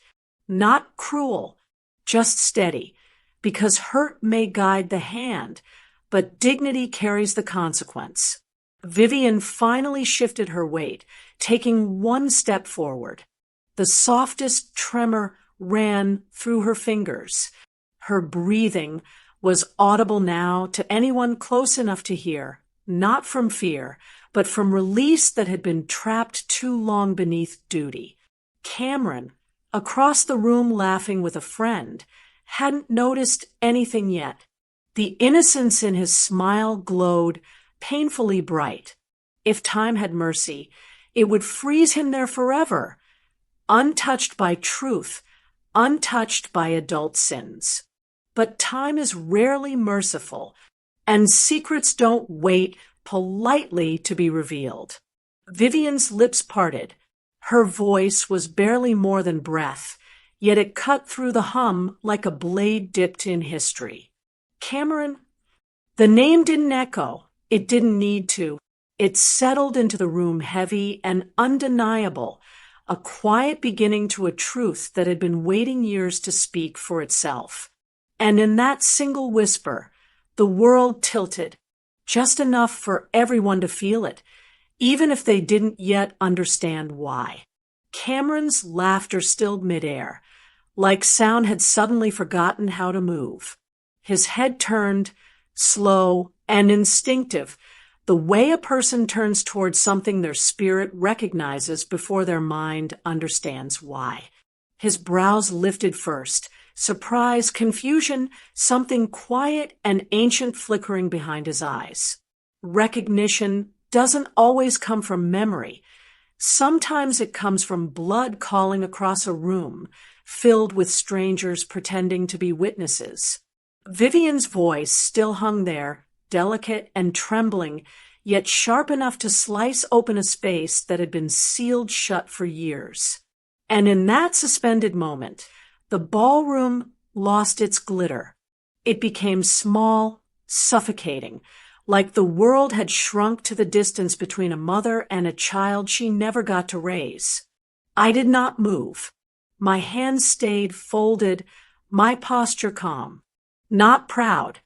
Speaker 1: not cruel, just steady, because hurt may guide the hand, but dignity carries the consequence. Vivian finally shifted her weight, taking one step forward. The softest tremor ran through her fingers. Her breathing was audible now to anyone close enough to hear, not from fear, but from release that had been trapped too long beneath duty. Cameron, across the room laughing with a friend, hadn't noticed anything yet. The innocence in his smile glowed painfully bright. If time had mercy, it would freeze him there forever, untouched by truth, untouched by adult sins. But time is rarely merciful, and secrets don't wait politely to be revealed. Vivian's lips parted. Her voice was barely more than breath, yet it cut through the hum like a blade dipped in history. Cameron? The name didn't echo. It didn't need to. It settled into the room heavy and undeniable, a quiet beginning to a truth that had been waiting years to speak for itself. And in that single whisper, the world tilted, just enough for everyone to feel it, even if they didn't yet understand why. Cameron's laughter stilled midair, like sound had suddenly forgotten how to move. His head turned, slow and instinctive, the way a person turns towards something their spirit recognizes before their mind understands why. His brows lifted first, surprise, confusion, something quiet and ancient flickering behind his eyes. Recognition doesn't always come from memory. Sometimes it comes from blood calling across a room, filled with strangers pretending to be witnesses. Vivian's voice still hung there, delicate and trembling, yet sharp enough to slice open a space that had been sealed shut for years. And in that suspended moment, the ballroom lost its glitter. It became small, suffocating, like the world had shrunk to the distance between a mother and a child she never got to raise. I did not move. My hands stayed folded, my posture calm. Not proud.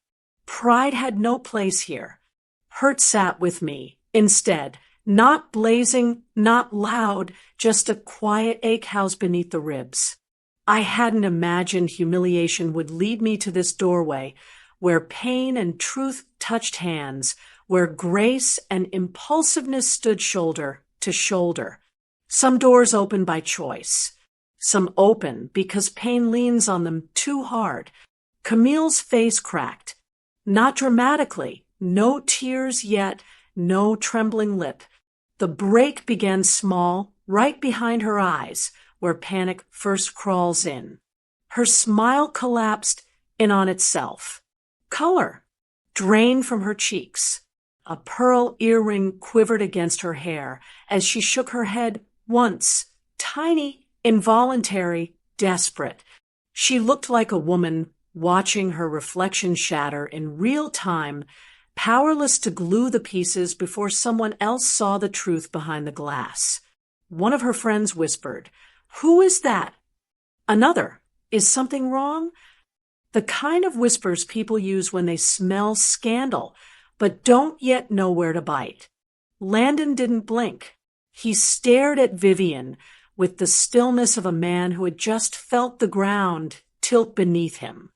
Speaker 1: Pride had no place here. Hurt sat with me, instead, not blazing, not loud, just a quiet ache housed beneath the ribs. I hadn't imagined humiliation would lead me to this doorway, where pain and truth touched hands, where grace and impulsiveness stood shoulder to shoulder. Some doors open by choice. Some open because pain leans on them too hard. Camille's face cracked. Not dramatically, no tears yet, no trembling lip. The break began small, right behind her eyes, where panic first crawls in. Her smile collapsed in on itself. Color drained from her cheeks. A pearl earring quivered against her hair as she shook her head once, tiny, involuntary, desperate. She looked like a woman watching her reflection shatter in real time, powerless to glue the pieces before someone else saw the truth behind the glass. One of her friends whispered, "Who is that?" Another, "Is something wrong?" The kind of whispers people use when they smell scandal, but don't yet know where to bite. Landon didn't blink. He stared at Vivian with the stillness of a man who had just felt the ground tilt beneath him.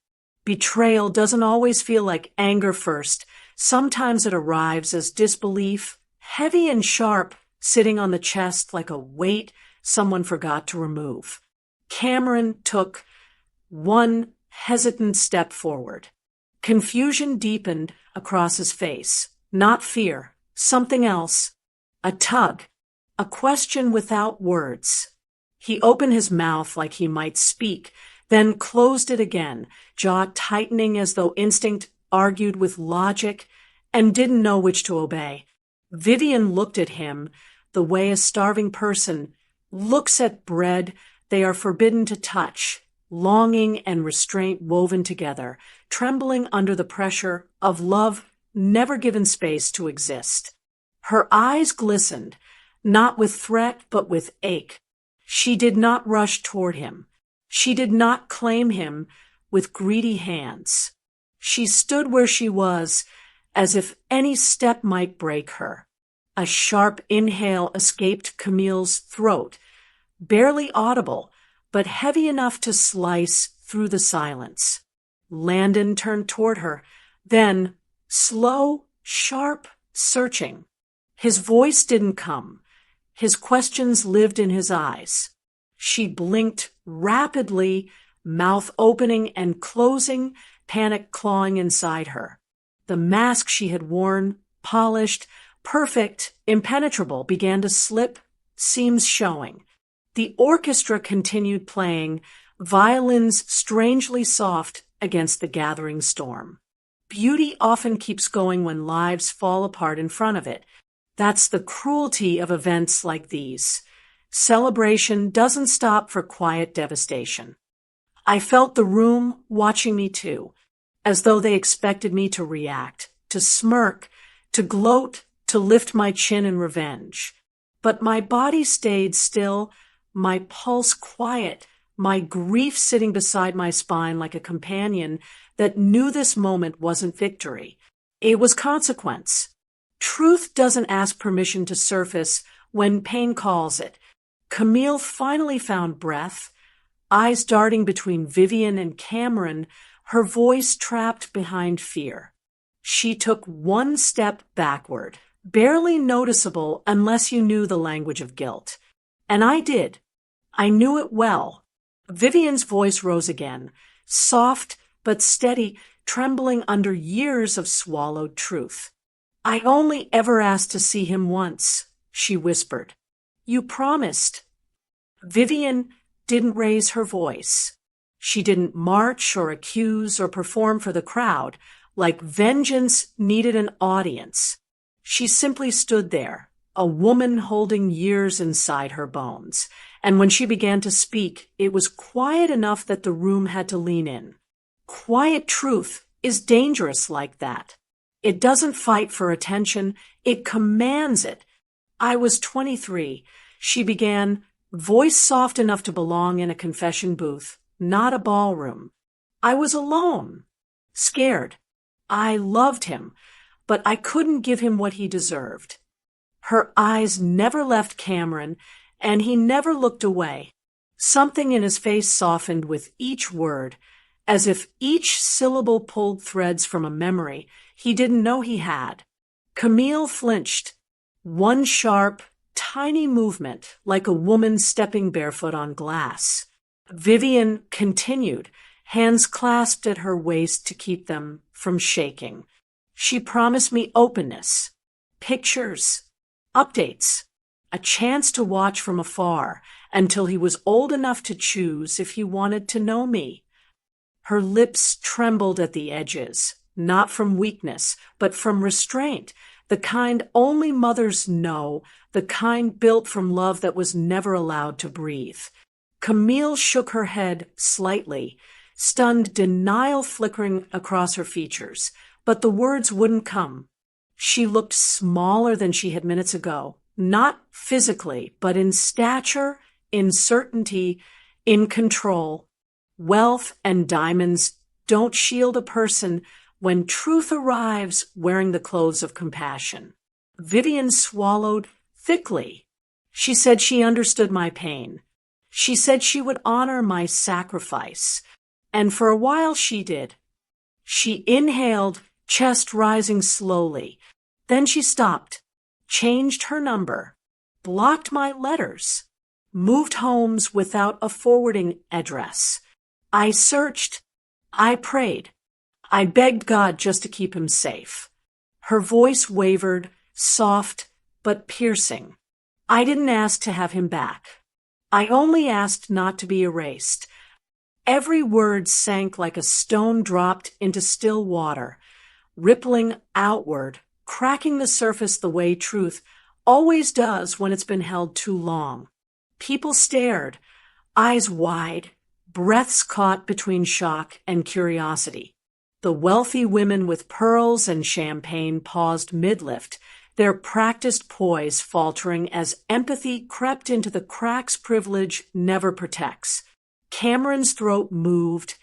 Speaker 1: Betrayal doesn't always feel like anger first. Sometimes it arrives as disbelief, heavy and sharp, sitting on the chest like a weight someone forgot to remove. Cameron took one hesitant step forward. Confusion deepened across his face. Not fear, something else. A tug, a question without words. He opened his mouth like he might speak, then closed it again, jaw tightening as though instinct argued with logic and didn't know which to obey. Vivian looked at him the way a starving person looks at bread they are forbidden to touch, longing and restraint woven together, trembling under the pressure of love never given space to exist. Her eyes glistened, not with threat but with ache. She did not rush toward him. She did not claim him with greedy hands. She stood where she was, as if any step might break her. A sharp inhale escaped Camille's throat, barely audible, but heavy enough to slice through the silence. Landon turned toward her, then, slow, sharp, searching. His voice didn't come. His questions lived in his eyes. She blinked rapidly, mouth opening and closing, panic clawing inside her. The mask she had worn, polished, perfect, impenetrable, began to slip, seams showing. The orchestra continued playing, violins strangely soft against the gathering storm. Beauty often keeps going when lives fall apart in front of it. That's the cruelty of events like these. Celebration doesn't stop for quiet devastation. I felt the room watching me too, as though they expected me to react, to smirk, to gloat, to lift my chin in revenge. But my body stayed still, my pulse quiet, my grief sitting beside my spine like a companion that knew this moment wasn't victory. It was consequence. Truth doesn't ask permission to surface when pain calls it. Camille finally found breath, eyes darting between Vivian and Cameron, her voice trapped behind fear. She took one step backward, barely noticeable unless you knew the language of guilt. And I did. I knew it well. Vivian's voice rose again, soft but steady, trembling under years of swallowed truth. I only ever asked to see him once, she whispered. You promised. Vivian didn't raise her voice. She didn't march or accuse or perform for the crowd, like vengeance needed an audience. She simply stood there, a woman holding years inside her bones. And when she began to speak, it was quiet enough that the room had to lean in. Quiet truth is dangerous like that. It doesn't fight for attention, it commands it. I was 23. She began, voice soft enough to belong in a confession booth, not a ballroom. I was alone, scared. I loved him, but I couldn't give him what he deserved. Her eyes never left Cameron, and he never looked away. Something in his face softened with each word, as if each syllable pulled threads from a memory he didn't know he had. Camille flinched. One sharp, tiny movement, like a woman stepping barefoot on glass. Vivian continued, hands clasped at her waist to keep them from shaking. She promised me openness, pictures, updates, a chance to watch from afar until he was old enough to choose if he wanted to know me. Her lips trembled at the edges, not from weakness, but from restraint, the kind only mothers know, the kind built from love that was never allowed to breathe. Camille shook her head slightly, stunned denial flickering across her features, but the words wouldn't come. She looked smaller than she had minutes ago, not physically, but in stature, in certainty, in control. Wealth and diamonds don't shield a person when truth arrives wearing the clothes of compassion. Vivian swallowed thickly. She said she understood my pain. She said she would honor my sacrifice. And for a while she did. She inhaled, chest rising slowly. Then she stopped, changed her number, blocked my letters, moved homes without a forwarding address. I searched. I prayed. I begged God just to keep him safe. Her voice wavered, soft but piercing. I didn't ask to have him back. I only asked not to be erased. Every word sank like a stone dropped into still water, rippling outward, cracking the surface the way truth always does when it's been held too long. People stared, eyes wide, breaths caught between shock and curiosity. The wealthy women with pearls and champagne paused mid-lift, their practiced poise faltering as empathy crept into the cracks privilege never protects. Cameron's throat moved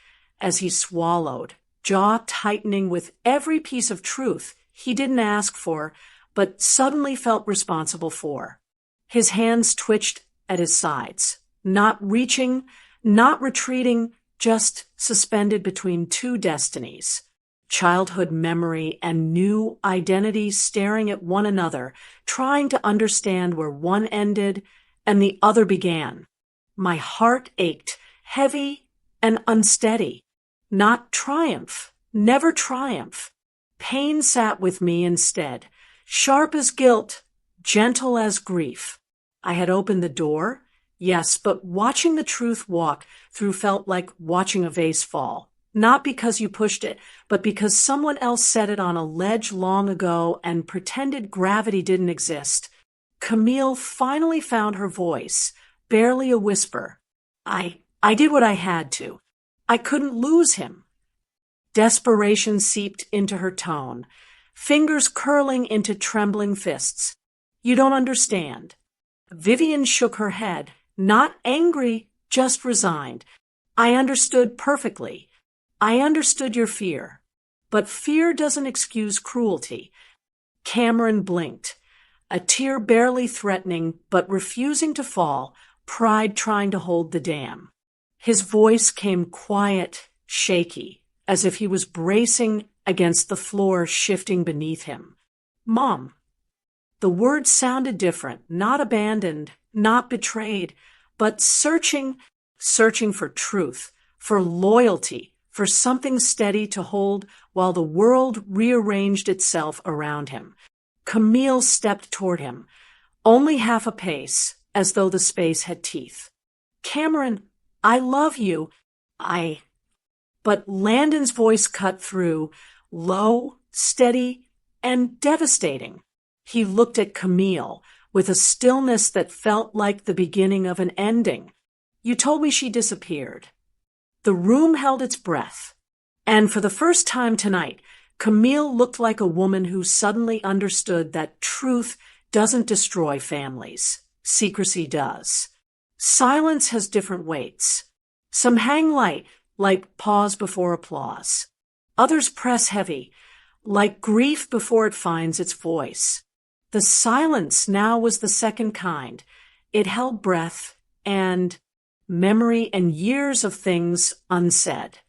Speaker 1: as he swallowed, jaw tightening with every piece of truth he didn't ask for, but suddenly felt responsible for. His hands twitched at his sides, not reaching, not retreating, just suspended between two destinies. Childhood memory and new identity staring at one another, trying to understand where one ended and the other began. My heart ached, heavy and unsteady. Not triumph, never triumph. Pain sat with me instead, sharp as guilt, gentle as grief. I had opened the door, yes, but watching the truth walk through felt like watching a vase fall. Not because you pushed it, but because someone else set it on a ledge long ago and pretended gravity didn't exist. Camille finally found her voice, barely a whisper. I did what I had to. I couldn't lose him. Desperation seeped into her tone, fingers curling into trembling fists. You don't understand. Vivian shook her head, not angry, just resigned. I understood perfectly. I understood your fear. But fear doesn't excuse cruelty. Cameron blinked, a tear barely threatening but refusing to fall, pride trying to hold the dam. His voice came quiet, shaky, as if he was bracing against the floor shifting beneath him. Mom. The words sounded different, not abandoned, not betrayed, but searching for truth, for loyalty, for something steady to hold while the world rearranged itself around him. Camille stepped toward him, only half a pace, as though the space had teeth. Cameron, I love you. But Landon's voice cut through, low, steady, and devastating. He looked at Camille with a stillness that felt like the beginning of an ending. You told me she disappeared. The room held its breath. And for the first time tonight, Camille looked like a woman who suddenly understood that truth doesn't destroy families. Secrecy does. Silence has different weights. Some hang light, like pause before applause. Others press heavy, like grief before it finds its voice. The silence now was the second kind. It held breath and memory and years of things unsaid.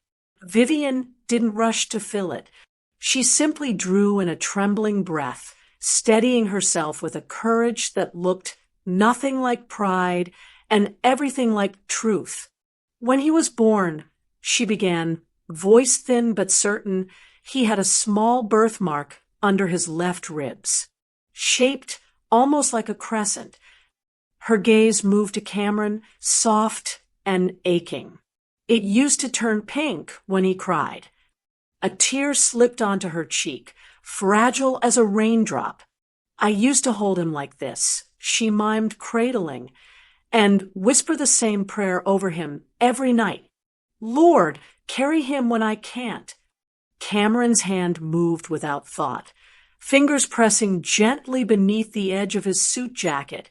Speaker 1: Vivian didn't rush to fill it. She simply drew in a trembling breath, steadying herself with a courage that looked nothing like pride and everything like truth. When he was born, she began, voice thin but certain, he had a small birthmark under his left ribs, shaped almost like a crescent. Her gaze moved to Cameron, soft and aching. It used to turn pink when he cried. A tear slipped onto her cheek, fragile as a raindrop. I used to hold him like this, she mimed, cradling, and whisper the same prayer over him every night. Lord, carry him when I can't. Cameron's hand moved without thought, fingers pressing gently beneath the edge of his suit jacket,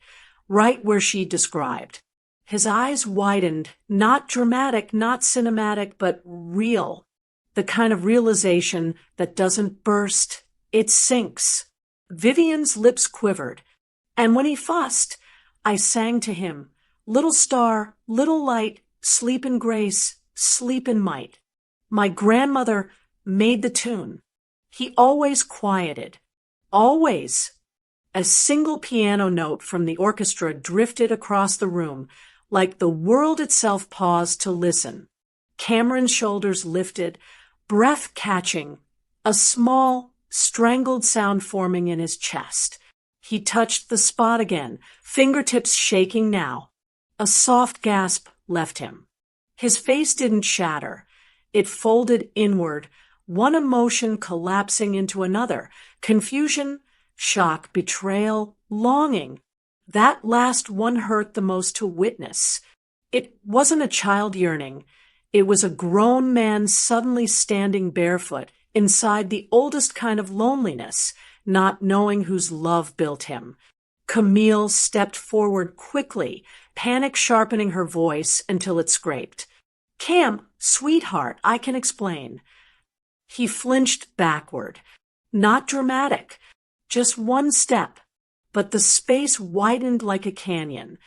Speaker 1: right where she described. His eyes widened, not dramatic, not cinematic, but real. The kind of realization that doesn't burst, it sinks. Vivian's lips quivered, and when he fussed, I sang to him, little star, little light, sleep in grace, sleep in might. My grandmother made the tune. He always quieted. Always. A single piano note from the orchestra drifted across the room, like the world itself paused to listen. Cameron's shoulders lifted, breath catching, a small, strangled sound forming in his chest. He touched the spot again, fingertips shaking now. A soft gasp left him. His face didn't shatter. It folded inward, one emotion collapsing into another. Confusion, shock, betrayal, longing. That last one hurt the most to witness. It wasn't a child yearning. It was a grown man suddenly standing barefoot inside the oldest kind of loneliness, not knowing whose love built him. Camille stepped forward quickly, panic sharpening her voice until it scraped. Cam, sweetheart, I can explain. He flinched backward. Not dramatic, just one step, but the space widened like a canyon.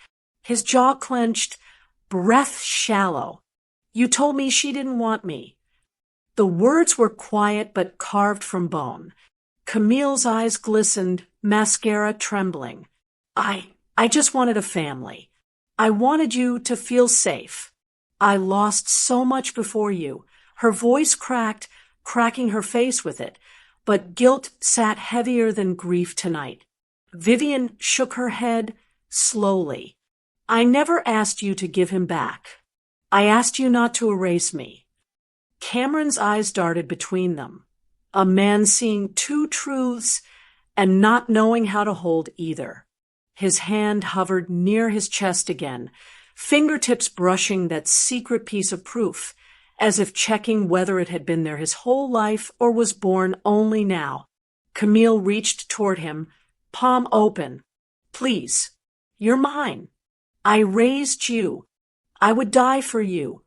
Speaker 1: His jaw clenched, breath shallow. You told me she didn't want me. The words were quiet but carved from bone. Camille's eyes glistened, mascara trembling. I just wanted a family. I wanted you to feel safe. I lost so much before you. Her voice cracked, cracking her face with it, but guilt sat heavier than grief tonight. Vivian shook her head slowly. I never asked you to give him back. I asked you not to erase me. Cameron's eyes darted between them. A man seeing two truths and not knowing how to hold either. His hand hovered near his chest again, fingertips brushing that secret piece of proof, as if checking whether it had been there his whole life or was born only now. Camille reached toward him, palm open. Please, you're mine. I raised you. I would die for you.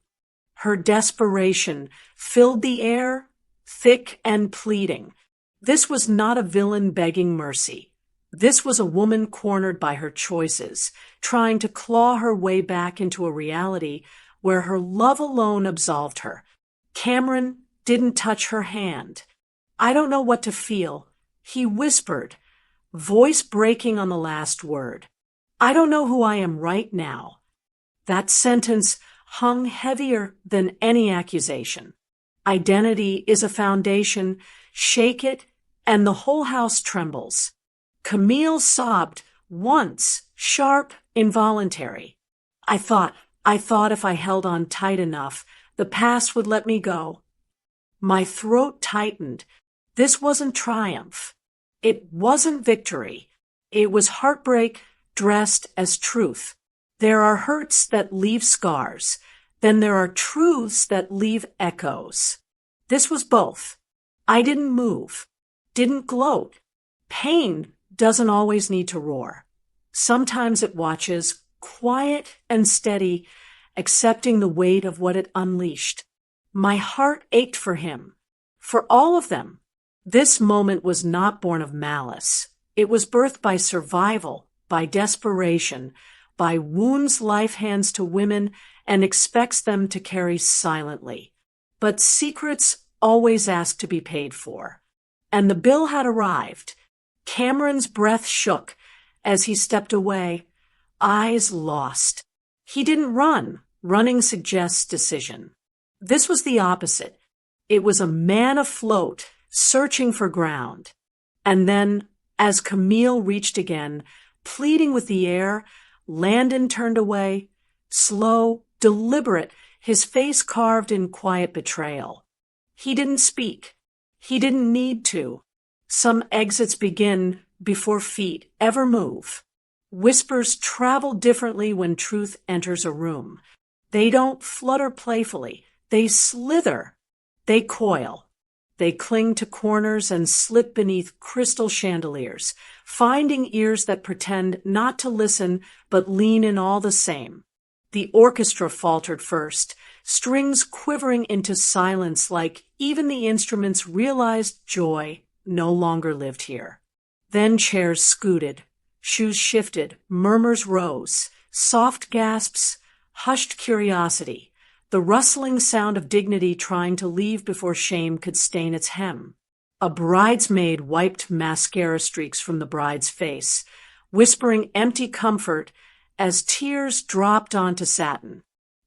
Speaker 1: Her desperation filled the air, thick and pleading. This was not a villain begging mercy. This was a woman cornered by her choices, trying to claw her way back into a reality where her love alone absolved her. Cameron didn't touch her hand. I don't know what to feel, he whispered, voice breaking on the last word. I don't know who I am right now. That sentence hung heavier than any accusation. Identity is a foundation. Shake it, and the whole house trembles. Camille sobbed once, sharp, involuntary. I thought if I held on tight enough, the past would let me go. My throat tightened. This wasn't triumph. It wasn't victory. It was heartbreak dressed as truth. There are hurts that leave scars. Then there are truths that leave echoes. This was both. I didn't move, didn't gloat. Pain doesn't always need to roar. Sometimes it watches, quiet and steady, accepting the weight of what it unleashed. My heart ached for him, for all of them. This moment was not born of malice. It was birthed by survival, by desperation, by wounds life hands to women and expects them to carry silently. But secrets always ask to be paid for. And the bill had arrived. Cameron's breath shook as he stepped away, eyes lost. He didn't run. Running suggests decision. This was the opposite. It was a man afloat, searching for ground. And then, as Camille reached again, pleading with the air, Landon turned away, slow, deliberate, his face carved in quiet betrayal. He didn't speak. He didn't need to. Some exits begin before feet ever move. Whispers travel differently when truth enters a room. They don't flutter playfully. They slither. They coil. They cling to corners and slip beneath crystal chandeliers, finding ears that pretend not to listen but lean in all the same. The orchestra faltered first, strings quivering into silence like even the instruments realized joy no longer lived here. Then chairs scooted, shoes shifted, murmurs rose, soft gasps, hushed curiosity, the rustling sound of dignity trying to leave before shame could stain its hem. A bridesmaid wiped mascara streaks from the bride's face, whispering empty comfort as tears dropped onto satin.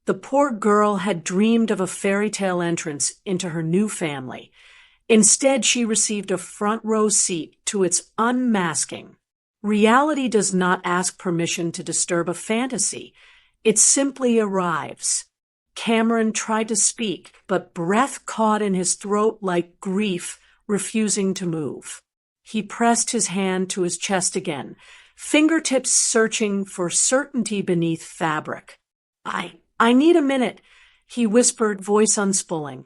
Speaker 1: The poor girl had dreamed of a fairy tale entrance into her new family. Instead, she received a front row seat to its unmasking. Reality does not ask permission to disturb a fantasy. It simply arrives. Cameron tried to speak, but breath caught in his throat like grief, refusing to move. He pressed his hand to his chest again, fingertips searching for certainty beneath fabric. I need a minute, he whispered, voice unspooling.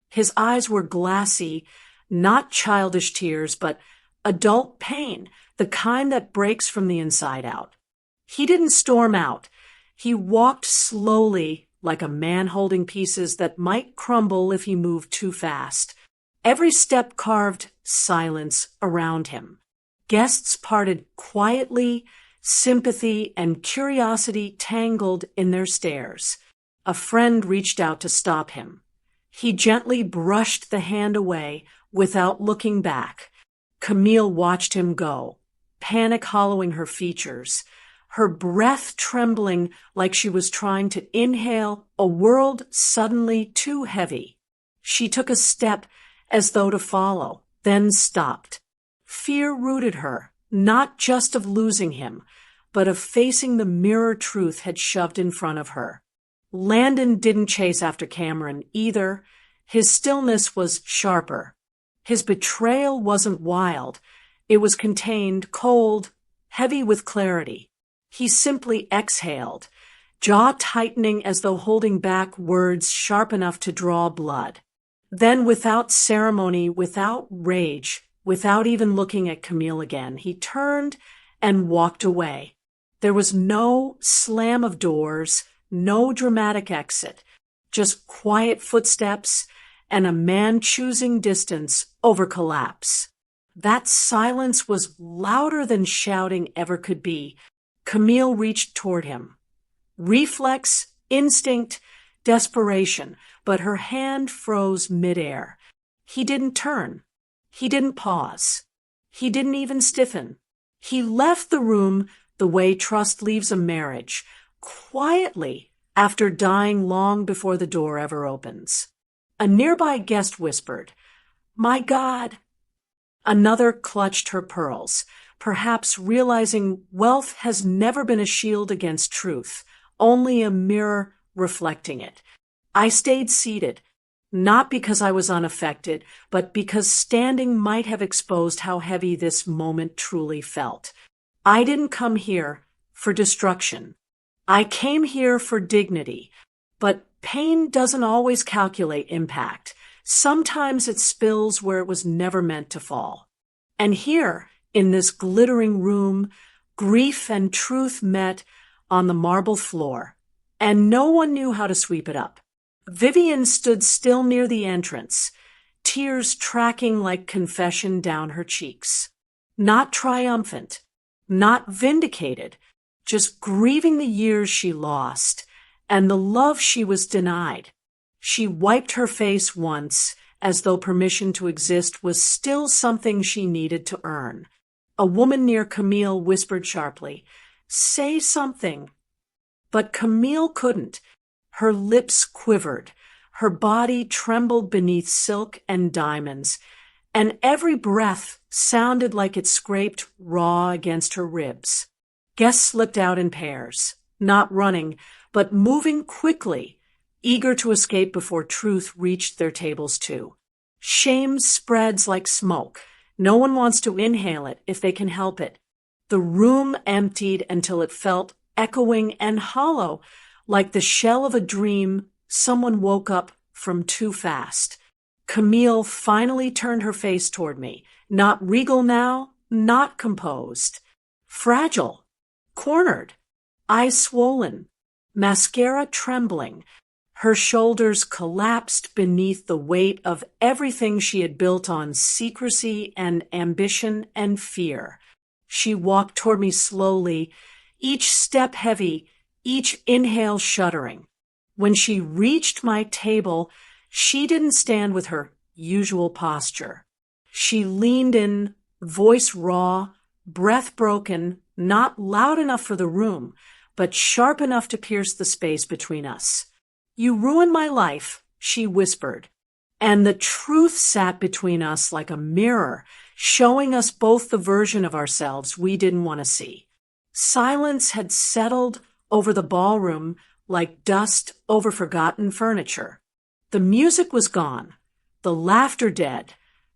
Speaker 1: His eyes were glassy, not childish tears, but adult pain, the kind that breaks from the inside out. He didn't storm out. He walked slowly, like a man holding pieces that might crumble if he moved too fast. Every step carved silence around him. Guests parted quietly, sympathy and curiosity tangled in their stares. A friend reached out to stop him. He gently brushed the hand away without looking back. Camille watched him go, panic hollowing her features. her breath trembling like she was trying to inhale a world suddenly too heavy. She took a step as though to follow, then stopped. Fear rooted her, not just of losing him, but of facing the mirror truth had shoved in front of her. Landon didn't chase after Cameron either. His stillness was sharper. His betrayal wasn't wild. It was contained, cold, heavy with clarity. He simply exhaled, jaw tightening as though holding back words sharp enough to draw blood. Then, without ceremony, without rage, without even looking at Camille again, he turned and walked away. There was no slam of doors, no dramatic exit, just quiet footsteps and a man choosing distance over collapse. That silence was louder than shouting ever could be. Camille reached toward him. Reflex, instinct, desperation, but her hand froze midair. He didn't turn. He didn't pause. He didn't even stiffen. He left the room the way trust leaves a marriage, quietly, after dying long before the door ever opens. A nearby guest whispered, "My God." Another clutched her pearls, perhaps realizing wealth has never been a shield against truth, only a mirror reflecting it. I stayed seated, not because I was unaffected, but because standing might have exposed how heavy this moment truly felt. I didn't come here for destruction. I came here for dignity, but pain doesn't always calculate impact. Sometimes it spills where it was never meant to fall. And here, in this glittering room, grief and truth met on the marble floor, and no one knew how to sweep it up. Vivian stood still near the entrance, tears tracking like confession down her cheeks. Not triumphant, not vindicated, just grieving the years she lost and the love she was denied. She wiped her face once, as though permission to exist was still something she needed to earn. A woman near Camille whispered sharply, "Say something." But Camille couldn't. Her lips quivered, her body trembled beneath silk and diamonds, and every breath sounded like it scraped raw against her ribs. Guests slipped out in pairs, not running, but moving quickly, eager to escape before truth reached their tables too. Shame spreads like smoke. No one wants to inhale it if they can help it. The room emptied until it felt echoing and hollow, like the shell of a dream someone woke up from too fast. Camille finally turned her face toward me, not regal now, not composed. Fragile, cornered, eyes swollen, mascara trembling. Her shoulders collapsed beneath the weight of everything she had built on secrecy and ambition and fear. She walked toward me slowly, each step heavy, each inhale shuddering. When she reached my table, she didn't stand with her usual posture. She leaned in, voice raw, breath broken, not loud enough for the room, but sharp enough to pierce the space between us. "You ruined my life," she whispered, and the truth sat between us like a mirror, showing us both the version of ourselves we didn't want to see. Silence had settled over the ballroom like dust over forgotten furniture. The music was gone, the laughter dead,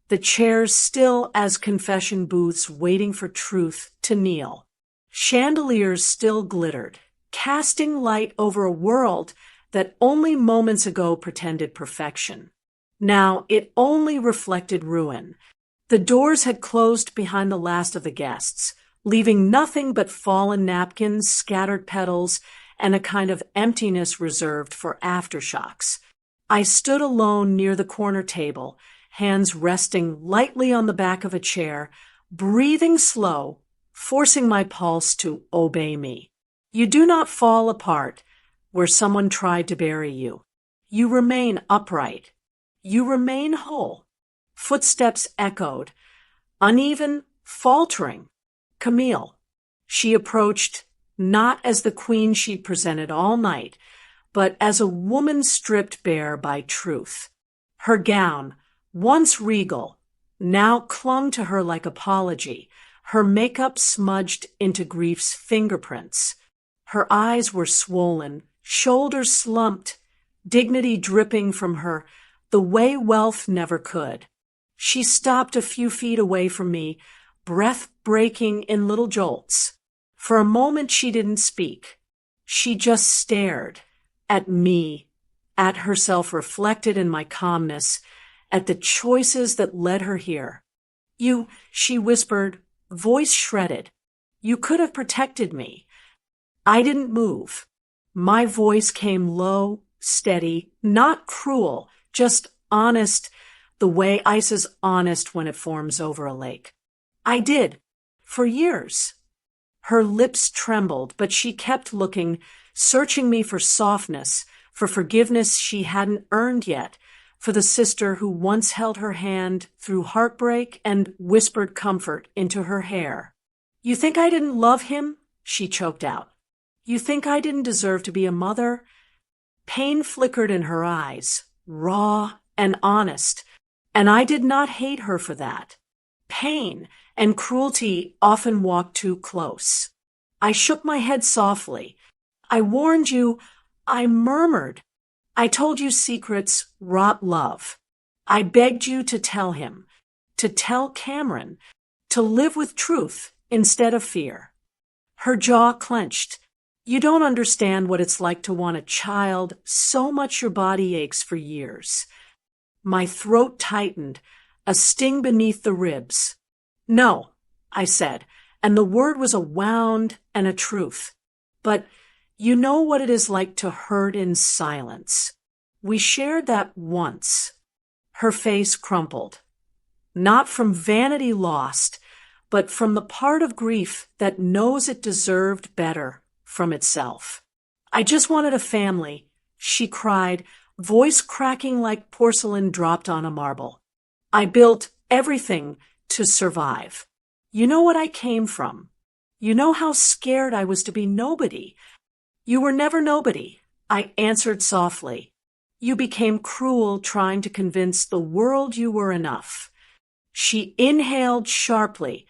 Speaker 1: the chairs still as confession booths waiting for truth to kneel. Chandeliers still glittered, casting light over a world that only moments ago pretended perfection. Now it only reflected ruin. The doors had closed behind the last of the guests, leaving nothing but fallen napkins, scattered petals, and a kind of emptiness reserved for aftershocks. I stood alone near the corner table, hands resting lightly on the back of a chair, breathing slow, forcing my pulse to obey me. You do not fall apart where someone tried to bury you. You remain upright. You remain whole. Footsteps echoed, uneven, faltering. Camille. She approached, not as the queen she'd presented all night, but as a woman stripped bare by truth. Her gown, once regal, now clung to her like apology, her makeup smudged into grief's fingerprints. Her eyes were swollen, shoulders slumped, dignity dripping from her the way wealth never could. She stopped a few feet away from me, breath breaking in little jolts. For a moment she didn't speak. She just stared at me, at herself reflected in my calmness, at the choices that led her here. "You," she whispered, voice shredded. "You could have protected me." I didn't move. My voice came low, steady, not cruel, just honest, the way ice is honest when it forms over a lake. "I did. For years." Her lips trembled, but she kept looking, searching me for softness, for forgiveness she hadn't earned yet, for the sister who once held her hand through heartbreak and whispered comfort into her hair. "You think I didn't love him?" she choked out. "You think I didn't deserve to be a mother?" Pain flickered in her eyes, raw and honest, and I did not hate her for that. Pain and cruelty often walk too close. I shook my head softly. "I warned you," I murmured. "I told you secrets rot love. I begged you to tell him, to tell Cameron, to live with truth instead of fear." Her jaw clenched. "You don't understand what it's like to want a child so much your body aches for years." My throat tightened, a sting beneath the ribs. "No," I said, and the word was a wound and a truth. "But you know what it is like to hurt in silence. We shared that once." Her face crumpled. Not from vanity lost, but from the part of grief that knows it deserved better from itself. "I just wanted a family," she cried, voice cracking like porcelain dropped on a marble. "I built everything to survive. You know what I came from. You know how scared I was to be nobody." "You were never nobody," I answered softly. "You became cruel trying to convince the world you were enough." She inhaled sharply,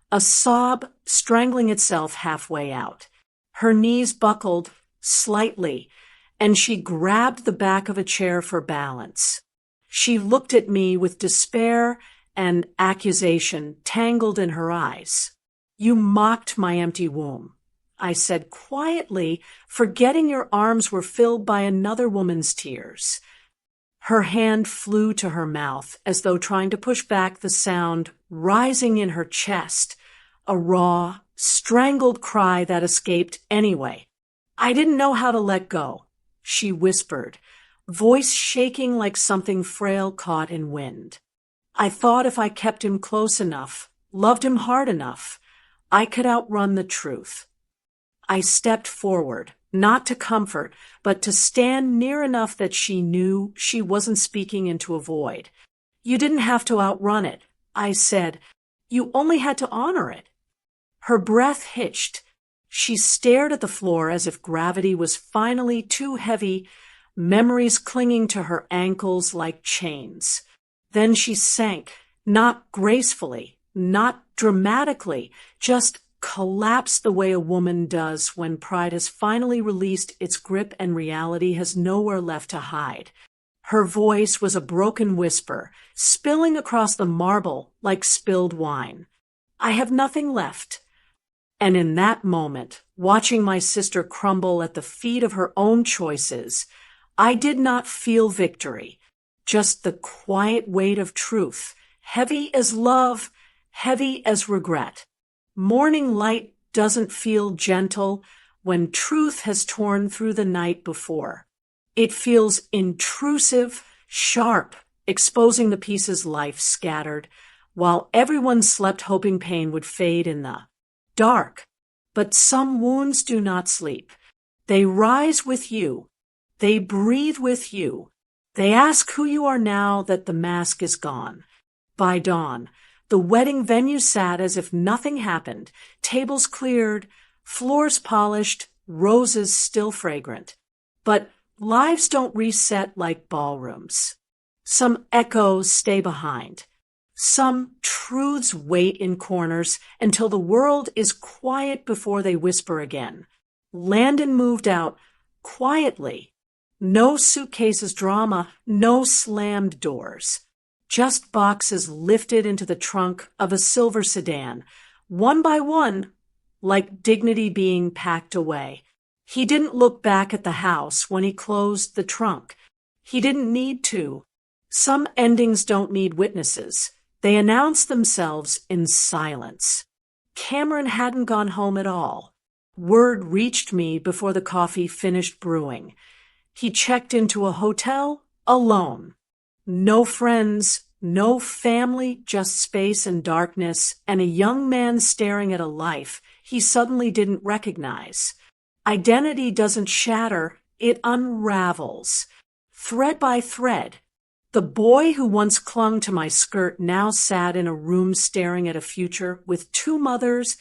Speaker 1: a sob strangling itself halfway out. Her knees buckled slightly, and she grabbed the back of a chair for balance. She looked at me with despair and accusation tangled in her eyes. "You mocked my empty womb," I said quietly, forgetting your arms were filled by another woman's tears. Her hand flew to her mouth as though trying to push back the sound rising in her chest, a raw, strangled cry that escaped anyway. "I didn't know how to let go," she whispered, voice shaking like something frail caught in wind. "I thought if I kept him close enough, loved him hard enough, I could outrun the truth." I stepped forward, not to comfort, but to stand near enough that she knew she wasn't speaking into a void. "You didn't have to outrun it," I said. "You only had to honor it." Her breath hitched. She stared at the floor as if gravity was finally too heavy, memories clinging to her ankles like chains. Then she sank, not gracefully, not dramatically, just collapsed the way a woman does when pride has finally released its grip and reality has nowhere left to hide. Her voice was a broken whisper, spilling across the marble like spilled wine. "I have nothing left." And in that moment, watching my sister crumble at the feet of her own choices, I did not feel victory, just the quiet weight of truth, heavy as love, heavy as regret. Morning light doesn't feel gentle when truth has torn through the night before. It feels intrusive, sharp, exposing the pieces life scattered, while everyone slept hoping pain would fade in the dark. But some wounds do not sleep. They rise with you. They breathe with you. They ask who you are now that the mask is gone. By dawn, the wedding venue sat as if nothing happened, tables cleared, floors polished, roses still fragrant. But lives don't reset like ballrooms. Some echoes stay behind. Some truths wait in corners until the world is quiet before they whisper again. Landon moved out quietly. No suitcases drama, no slammed doors. Just boxes lifted into the trunk of a silver sedan, one by one, like dignity being packed away. He didn't look back at the house when he closed the trunk. He didn't need to. Some endings don't need witnesses. They announce themselves in silence. Cameron hadn't gone home at all. Word reached me before the coffee finished brewing. He checked into a hotel alone. No friends, no family, just space and darkness, and a young man staring at a life he suddenly didn't recognize. Identity doesn't shatter, it unravels. Thread by thread. The boy who once clung to my skirt now sat in a room staring at a future with two mothers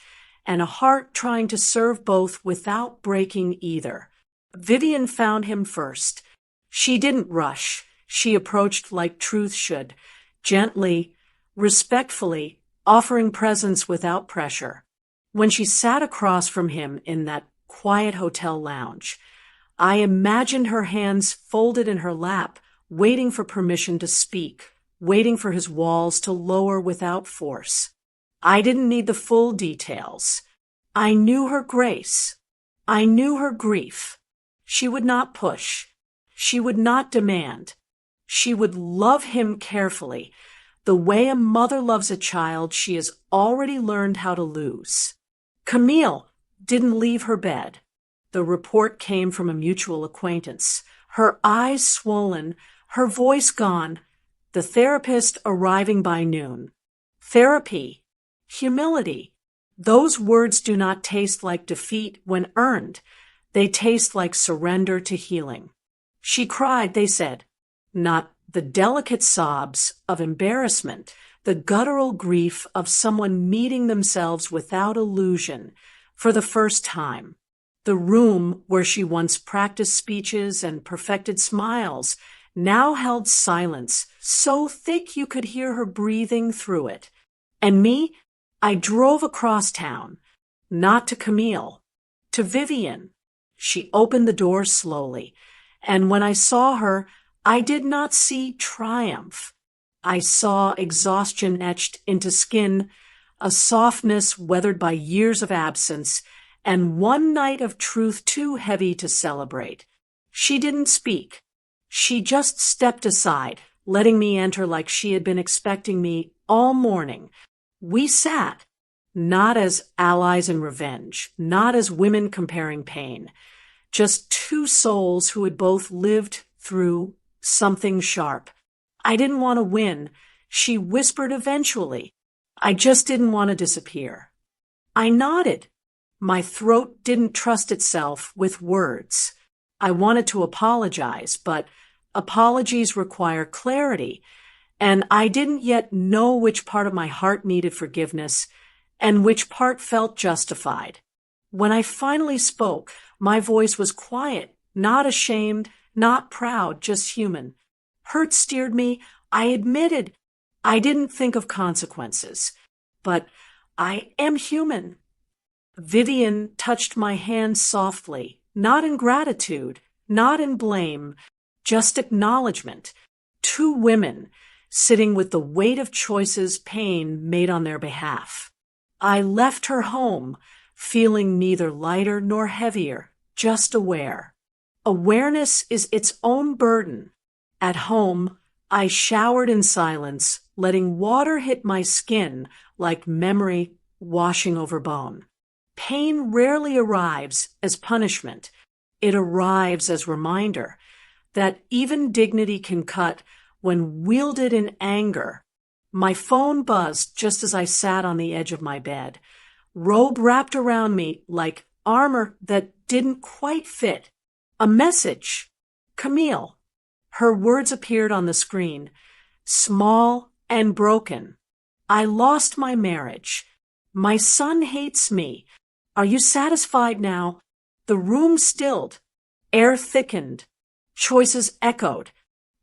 Speaker 1: and a heart trying to serve both without breaking either. Vivian found him first. She didn't rush. She approached like truth should, gently, respectfully, offering presence without pressure. When she sat across from him in that quiet hotel lounge, I imagined her hands folded in her lap, waiting for permission to speak, waiting for his walls to lower without force. I didn't need the full details. I knew her grace. I knew her grief. She would not push. She would not demand. She would love him carefully, the way a mother loves a child she has already learned how to lose. Camille didn't leave her bed. The report came from a mutual acquaintance. Her eyes swollen, her voice gone, the therapist arriving by noon. Therapy, humility, those words do not taste like defeat when earned. They taste like surrender to healing. She cried, they said, not the delicate sobs of embarrassment, the guttural grief of someone meeting themselves without illusion for the first time. The room where she once practiced speeches and perfected smiles now held silence so thick you could hear her breathing through it. And me, I drove across town, not to Camille, to Vivian. She opened the door slowly, and when I saw her, I did not see triumph. I saw exhaustion etched into skin, a softness weathered by years of absence, and one night of truth too heavy to celebrate. She didn't speak. She just stepped aside, letting me enter like she had been expecting me all morning. We sat, not as allies in revenge, not as women comparing pain, just two souls who had both lived through something sharp. I didn't want to win. She whispered eventually. I just didn't want to disappear. I nodded. My throat didn't trust itself with words. I wanted to apologize, but apologies require clarity, and I didn't yet know which part of my heart needed forgiveness and which part felt justified. When I finally spoke, my voice was quiet, not ashamed, not proud, just human. Hurt steered me. I admitted I didn't think of consequences, but I am human. Vivian touched my hand softly, not in gratitude, not in blame, just acknowledgement. Two women sitting with the weight of choices pain made on their behalf. I left her home, feeling neither lighter nor heavier, just aware. Awareness is its own burden. At home, I showered in silence, letting water hit my skin like memory washing over bone. Pain rarely arrives as punishment. It arrives as reminder that even dignity can cut when wielded in anger. My phone buzzed just as I sat on the edge of my bed, robe wrapped around me like armor that didn't quite fit. A message. Camille. Her words appeared on the screen, small and broken. I lost my marriage. My son hates me. Are you satisfied now? The room stilled, air thickened, choices echoed,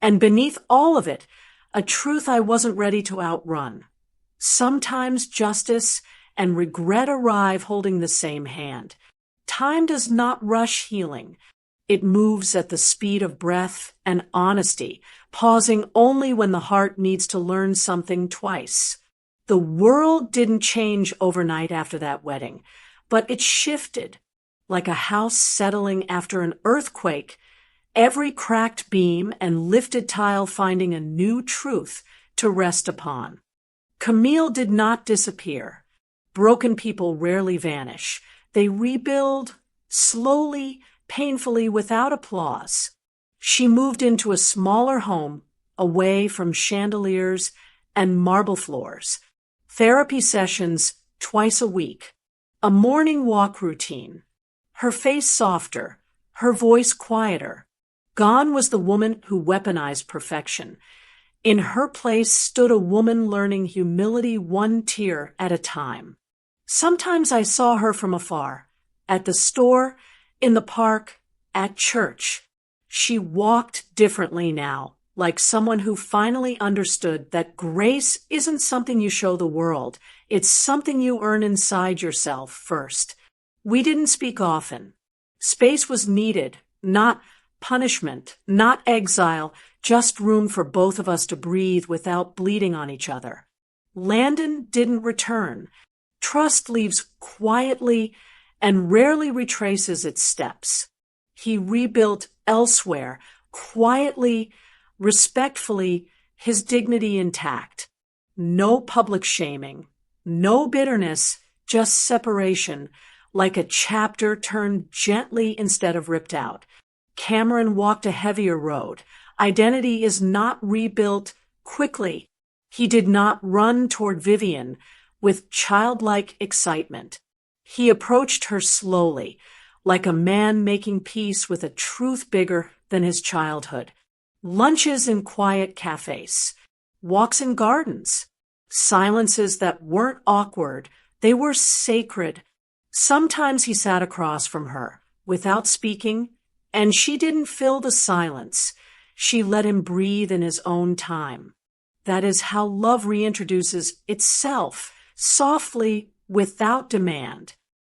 Speaker 1: and beneath all of it, a truth I wasn't ready to outrun. Sometimes justice and regret arrive holding the same hand. Time does not rush healing. It moves at the speed of breath and honesty, pausing only when the heart needs to learn something twice. The world didn't change overnight after that wedding, but it shifted, like a house settling after an earthquake, every cracked beam and lifted tile finding a new truth to rest upon. Camille did not disappear. Broken people rarely vanish. They rebuild slowly, painfully, without applause. She moved into a smaller home, away from chandeliers and marble floors. Therapy sessions twice a week. A morning walk routine. Her face softer, her voice quieter. Gone was the woman who weaponized perfection. In her place stood a woman learning humility one tear at a time. Sometimes I saw her from afar, at the store, in the park, at church. She walked differently now, like someone who finally understood that grace isn't something you show the world. It's something you earn inside yourself first. We didn't speak often. Space was needed, not punishment, not exile, just room for both of us to breathe without bleeding on each other. Landon didn't return. Trust leaves quietly and rarely retraces its steps. He rebuilt elsewhere, quietly, respectfully, his dignity intact. No public shaming, no bitterness, just separation, like a chapter turned gently instead of ripped out. Cameron walked a heavier road. Identity is not rebuilt quickly. He did not run toward Vivian with childlike excitement. He approached her slowly, like a man making peace with a truth bigger than his childhood. Lunches in quiet cafes, walks in gardens, silences that weren't awkward, they were sacred. Sometimes he sat across from her, without speaking, and she didn't fill the silence. She let him breathe in his own time. That is how love reintroduces itself, softly, without demand.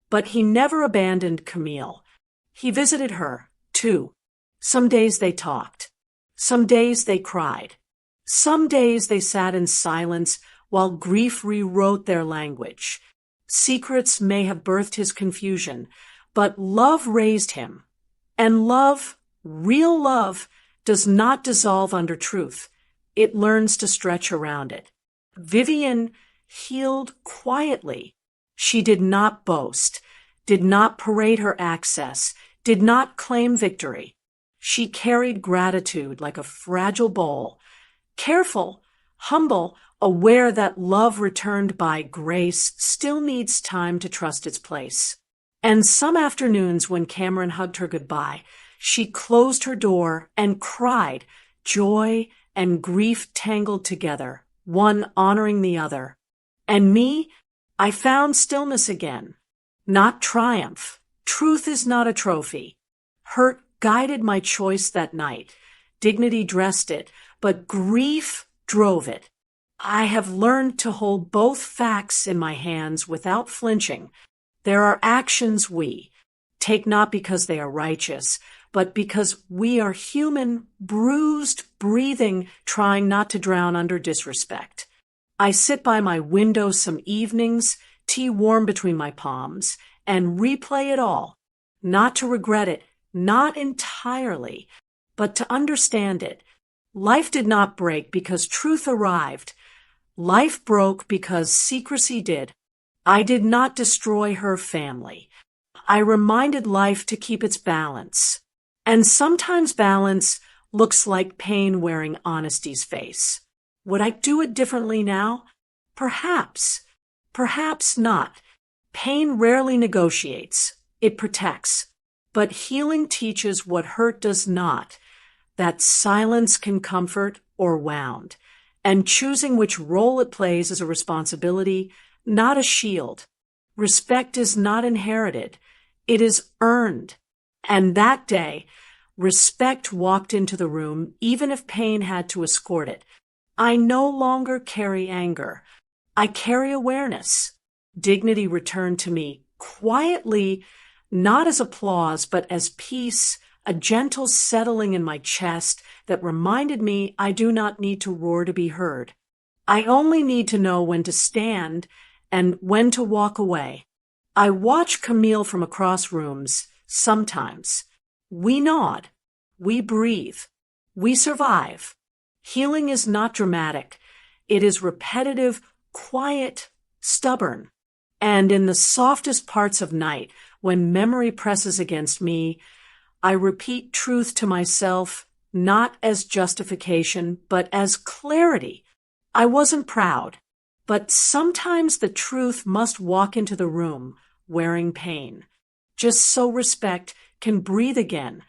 Speaker 1: But he never abandoned Camille. He visited her, too. Some days they talked. Some days they cried. Some days they sat in silence while grief rewrote their language. Secrets may have birthed his confusion, but love raised him. And love, real love, does not dissolve under truth. It learns to stretch around it. Vivian healed quietly. She did not boast, did not parade her access, did not claim victory. She carried gratitude like a fragile bowl, careful, humble, aware that love returned by grace still needs time to trust its place. And some afternoons when Cameron hugged her goodbye, she closed her door and cried, joy and grief tangled together, one honoring the other. And me, I found stillness again, not triumph. Truth is not a trophy. Hurt guided my choice that night. Dignity dressed it, but grief drove it. I have learned to hold both facts in my hands without flinching. There are actions we take not because they are righteous, but because we are human, bruised, breathing, trying not to drown under disrespect. I sit by my window some evenings, tea warm between my palms, and replay it all, not to regret it, not entirely, but to understand it. Life did not break because truth arrived. Life broke because secrecy did. I did not destroy her family. I reminded life to keep its balance. And sometimes balance looks like pain wearing honesty's face. Would I do it differently now? Perhaps. Perhaps not. Pain rarely negotiates. It protects. But healing teaches what hurt does not, that silence can comfort or wound, and choosing which role it plays is a responsibility, not a shield. Respect is not inherited. It is earned. And that day, respect walked into the room, even if pain had to escort it. I no longer carry anger. I carry awareness. Dignity returned to me quietly, not as applause, but as peace, a gentle settling in my chest that reminded me I do not need to roar to be heard. I only need to know when to stand and when to walk away. I watch Camille from across rooms sometimes. We nod. We breathe. We survive. Healing is not dramatic. It is repetitive, quiet, stubborn. And in the softest parts of night, when memory presses against me, I repeat truth to myself, not as justification, but as clarity. I wasn't proud, but sometimes the truth must walk into the room wearing pain, just so respect can breathe again,